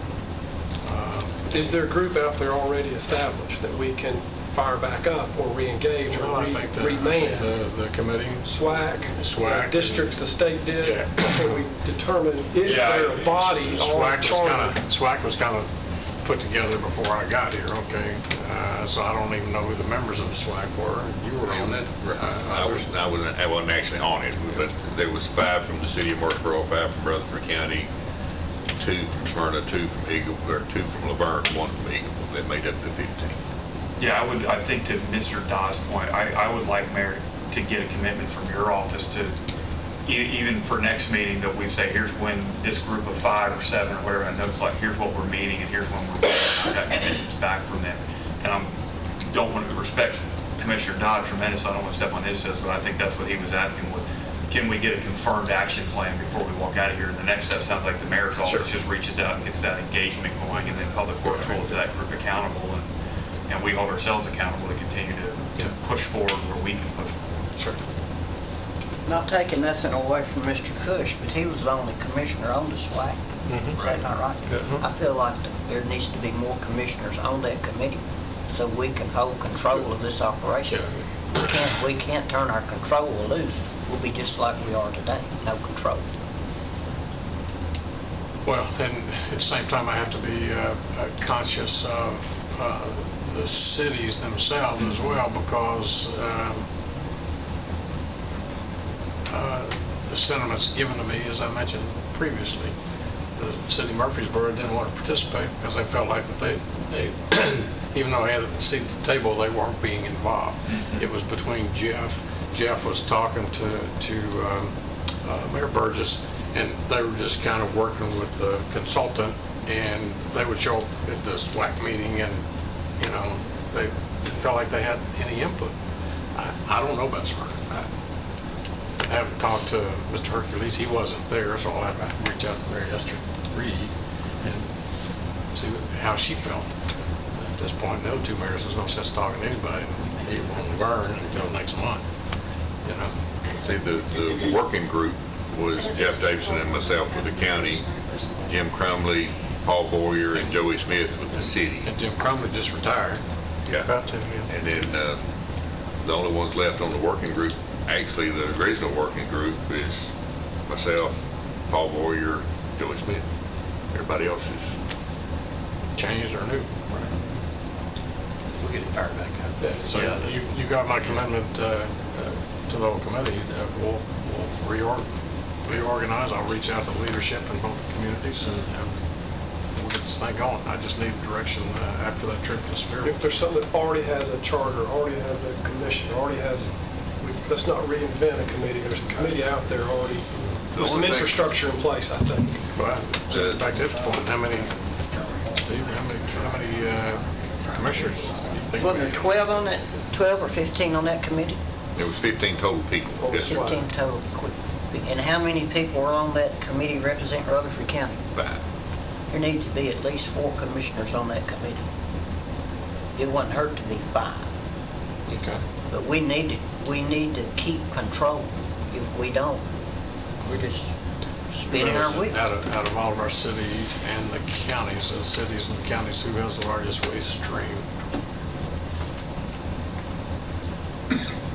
Is there a group out there already established that we can fire back up or re-engage or remand? The committee. SWAC. Districts the state did. Can we determine, is there a body on charter? SWAC was kind of put together before I got here, okay? So I don't even know who the members of the SWAC were. You were on it. I wasn't actually on it, but there was 5 from the city of Murfreesboro, 5 from Rutherford County, 2 from Smyrna, 2 from Eagle, or 2 from Laverne, 1 from Eagle. That made up the 15. Yeah, I think to Mr. Dodd's point, I would like, Mayor, to get a commitment from your office to, even for next meeting, that we say, here's when this group of 5 or 7 or whatever, it looks like, here's what we're meeting and here's when we're meeting. I got commitments back from them. And I don't want to respect Commissioner Dodd tremendous, I don't want to step on his toes, but I think that's what he was asking was, can we get a confirmed action plan before we walk out of here? And the next step sounds like the mayor's office just reaches out and gets that engagement going, and then Public Works holds that group accountable, and we hold ourselves accountable to continue to push forward where we can push forward. Sure. Not taking nothing away from Mr. Cush, but he was the only commissioner on the SWAC. Is that not right? I feel like there needs to be more commissioners on that committee so we can hold control of this operation. We can't turn our control loose. We'll be just like we are today, no control. Well, and at the same time, I have to be conscious of the cities themselves as well, because the sentiments given to me, as I mentioned previously, the city of Murfreesboro didn't want to participate because they felt like that they even though they had a seat at the table, they weren't being involved. It was between Jeff was talking to Mayor Burgess, and they were just kind of working with the consultant, and they would show up at the SWAC meeting, and they didn't feel like they had any input. I don't know about Smyrna. I haven't talked to Mr. Hercules. He wasn't there, so I'll have to reach out to Mary Esther Reed and see how she felt. At this point, no 2 mayors, there's no sense talking to anybody, even on Laverne, until next month. you know? See, the working group was Jeff Davidson and myself with the county, Jim Crumley, Paul Boyer, and Joey Smith with the city. And Jim Crumley just retired. Yeah. About to, yeah. And then the only ones left on the working group, actually the original working group, is myself, Paul Boyer, Joey Smith. Everybody else is Changed or new. We'll get it fired back up. Yeah, so you got my commitment to the whole committee. We'll reorganize. I'll reach out to leadership in both communities and we'll get this thing going. I just need direction after that trip to Sphere. If there's something that already has a charter, already has a commission, already has, let's not reinvent a committee. There's a committee out there already, with some infrastructure in place, I think. But back to this point, how many, Steve, how many commissioners do you think? Wasn't there 12 on that, 12 or 15 on that committee? There was 15 total people. Oh, Yes, sir. 15 total. And how many people are on that committee representing Rutherford County? 5. There needs to be at least 4 commissioners on that committee. It wouldn't hurt to be 5. Okay. But we need to keep control. If we don't, we're just spinning our wheels. Out of all of our cities and the counties, the cities and the counties, who has the largest waste stream?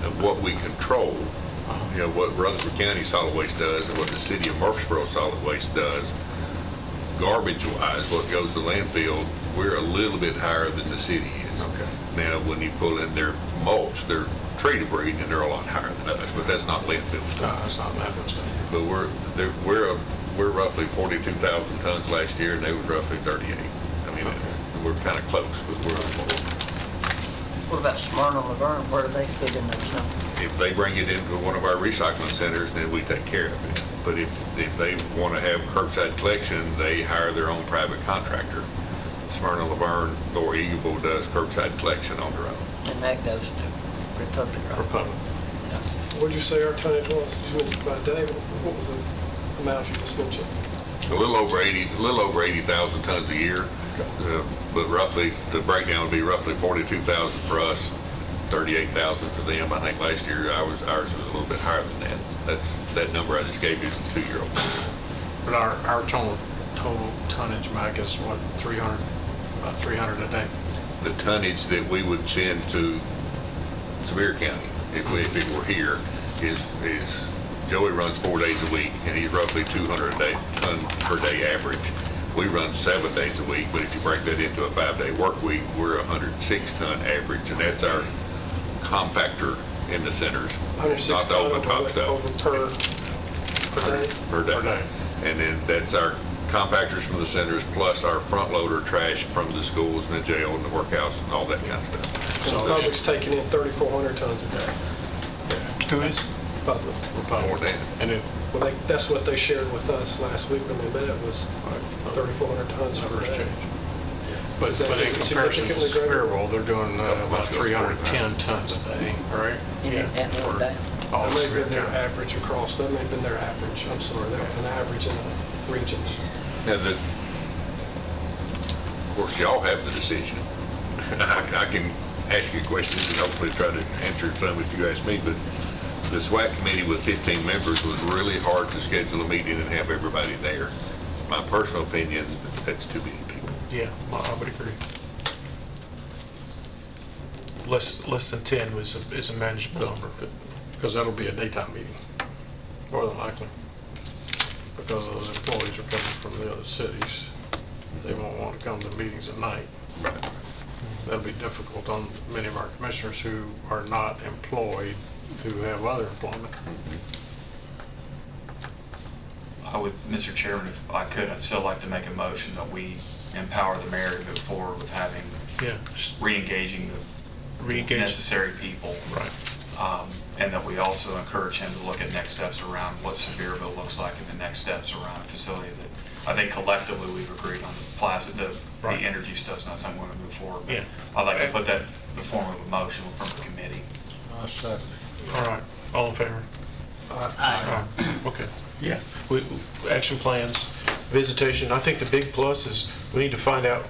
Of what we control, you know, what Rutherford County Solid Waste does and what the city of Murfreesboro Solid Waste does, garbage-wise, what goes to landfill, we're a little bit higher than the city is. Okay. Now, when you pull in their mulch, they're tree debris, and they're a lot higher than us, but that's not landfill No, stuff. it's not landfill stuff. But we're roughly 42,000 tons last year, and they was roughly 38. I mean, we're kind of close, but we're more. What about Smyrna, Laverne? Where do they fit in those numbers? If they bring it into one of our recycling centers, then we take care of it. But if they want to have curbside collection, they hire their own private contractor. Smyrna, Laverne, or Eagleville does curbside collection on their own. And that goes to Republic, right? Republic. Yeah. What'd you say our tonnage was? You mentioned by day, what was the amount you just mentioned? A little over 80,000 tons a year. But roughly, the breakdown would be roughly 42,000 for us, 38,000 for them. I think last year ours was a little bit higher than that. That number I just gave you is the 2-year-old. But our total tonnage, Mike, is what, 300, about 300 a day? The tonnage that we would send to Sevier County, if it were here, is Joey runs 4 days a week, and he's roughly 200 ton per day average. We run 7 days a week, but if you break that into a 5-day work week, we're 106 ton average, and that's our compactor in the centers, 106 not the open top stuff. over per day? Per day. Per day. And then that's our compactors from the centers, plus our front loader trash from the schools and the jail and the workhouse and all that kind of stuff. So Republic's taking in 3,400 tons a day. Who is? Republic. More than. And Well, that's what they shared with us last week when they met, was 3,400 tons per numbers day. change. But Is that in comparison to significantly greater? Sperrville, they're doing about 310 tons a day, right? And one day. All That may have Sevier been their County. average across, that may have been their average, I'm sorry, that was an average in the regions. Now, of course, y'all have the decision. I can ask you questions and hopefully try to answer some if you ask me, but the SWAC committee with 15 members was really hard to schedule a meeting and have everybody there. My personal opinion, that's too many people. Yeah, I would agree. Less than 10 is a manageable number. Because that'll be a daytime meeting, more than likely. Because those employees are coming from the other cities. They won't want to come to meetings at night. Right. That'll be difficult on many of our commissioners who are not employed, who have other employment. I would, Mr. Chairman, if I could, I'd still like to make a motion that we empower the mayor to move forward with having, Yeah, re-engaging the re-engage. necessary people. Right. And that we also encourage him to look at next steps around what Sevierville looks like and the next steps around a facility that I think collectively we've agreed on. The Right. energy stuff's not something we're going to move forward. But Yeah. I'd like to put that in the form of a motion from the committee. I second. All right, all in favor? Aye. Okay, yeah. Action plans, visitation, I think the big plus is we need to find out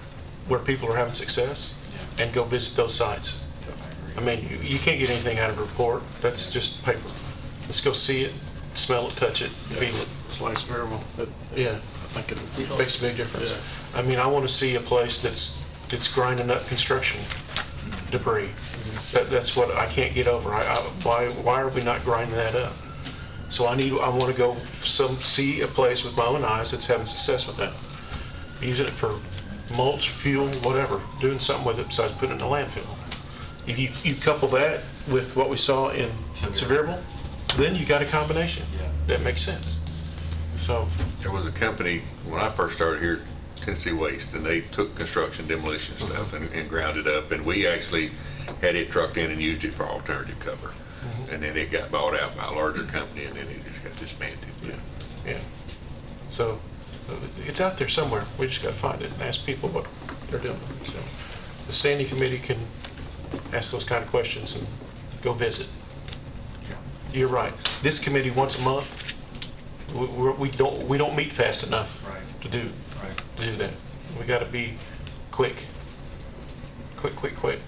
where people are having success and go visit those sites. I mean, you can't get anything out of a report, that's just paper. Let's go see it, smell it, touch it, feel it. It's like Fairwell. Yeah, I think it makes a big difference. Yeah. I mean, I want to see a place that's grinding up construction debris. That's what I can't get over. Why are we not grinding that up? So I want to go see a place with my own eyes that's having success with that. Using it for mulch, fuel, whatever, doing something with it besides putting it in a landfill. If you couple that with what we saw in Sevierville, then you got a combination. Yeah. That makes sense. So, There was a company, when I first started here, Tennessee Waste, and they took construction demolition stuff and ground it up, and we actually had it trucked in and used it for alternative cover. And then it got bought out by a larger company, and then it just got disbanded. yeah. So, it's out there somewhere. We just got to find it and ask people what they're doing. So, the standing committee can ask those kind of questions and go visit. You're right. This committee once a month, we don't meet fast enough Right. to do Right. that. We got to be quick. Quick.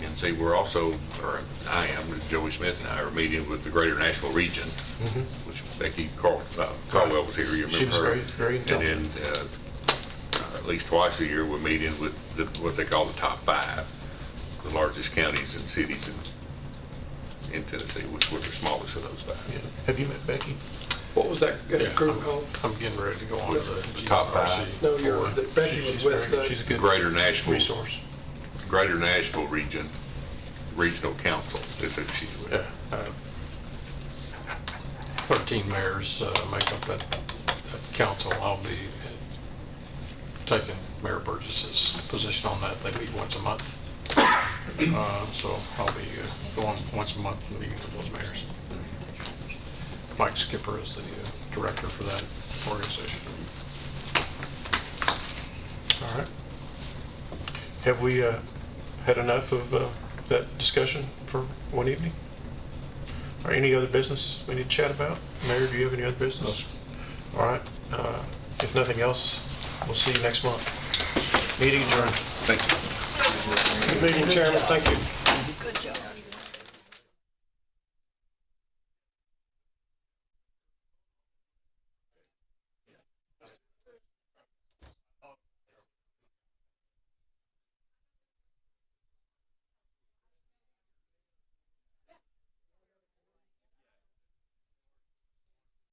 And see, we're also, or I am, Joey Smith and I are meeting with the Greater Nashville region, which Becky Caldwell was here, you remember her? She was very And then at least twice a year, we're meeting with what they call the top 5, the largest counties and cities in Tennessee, which were the smallest of those 5. Yeah. Have you met Becky? What was that Yeah, group called? I'm getting ready to go on to the Top five. GRC. No, you're, Becky was with, She's a good Greater Nashville. resource. Greater Nashville region, regional council is who she's with. Yeah. 13 mayors make up that council. I'll be taking Mayor Burgess's position on that. They meet once a month. So I'll be going once a month and meeting with those mayors. Mike Skipper is the director for that organization. All right. Have we had enough of that discussion for one evening? Or any other business we need to chat about? Mayor, do you have any other business? All right. If nothing else, we'll see you next month. Meeting adjourned. Thank you. Good meeting, Chairman. Thank you.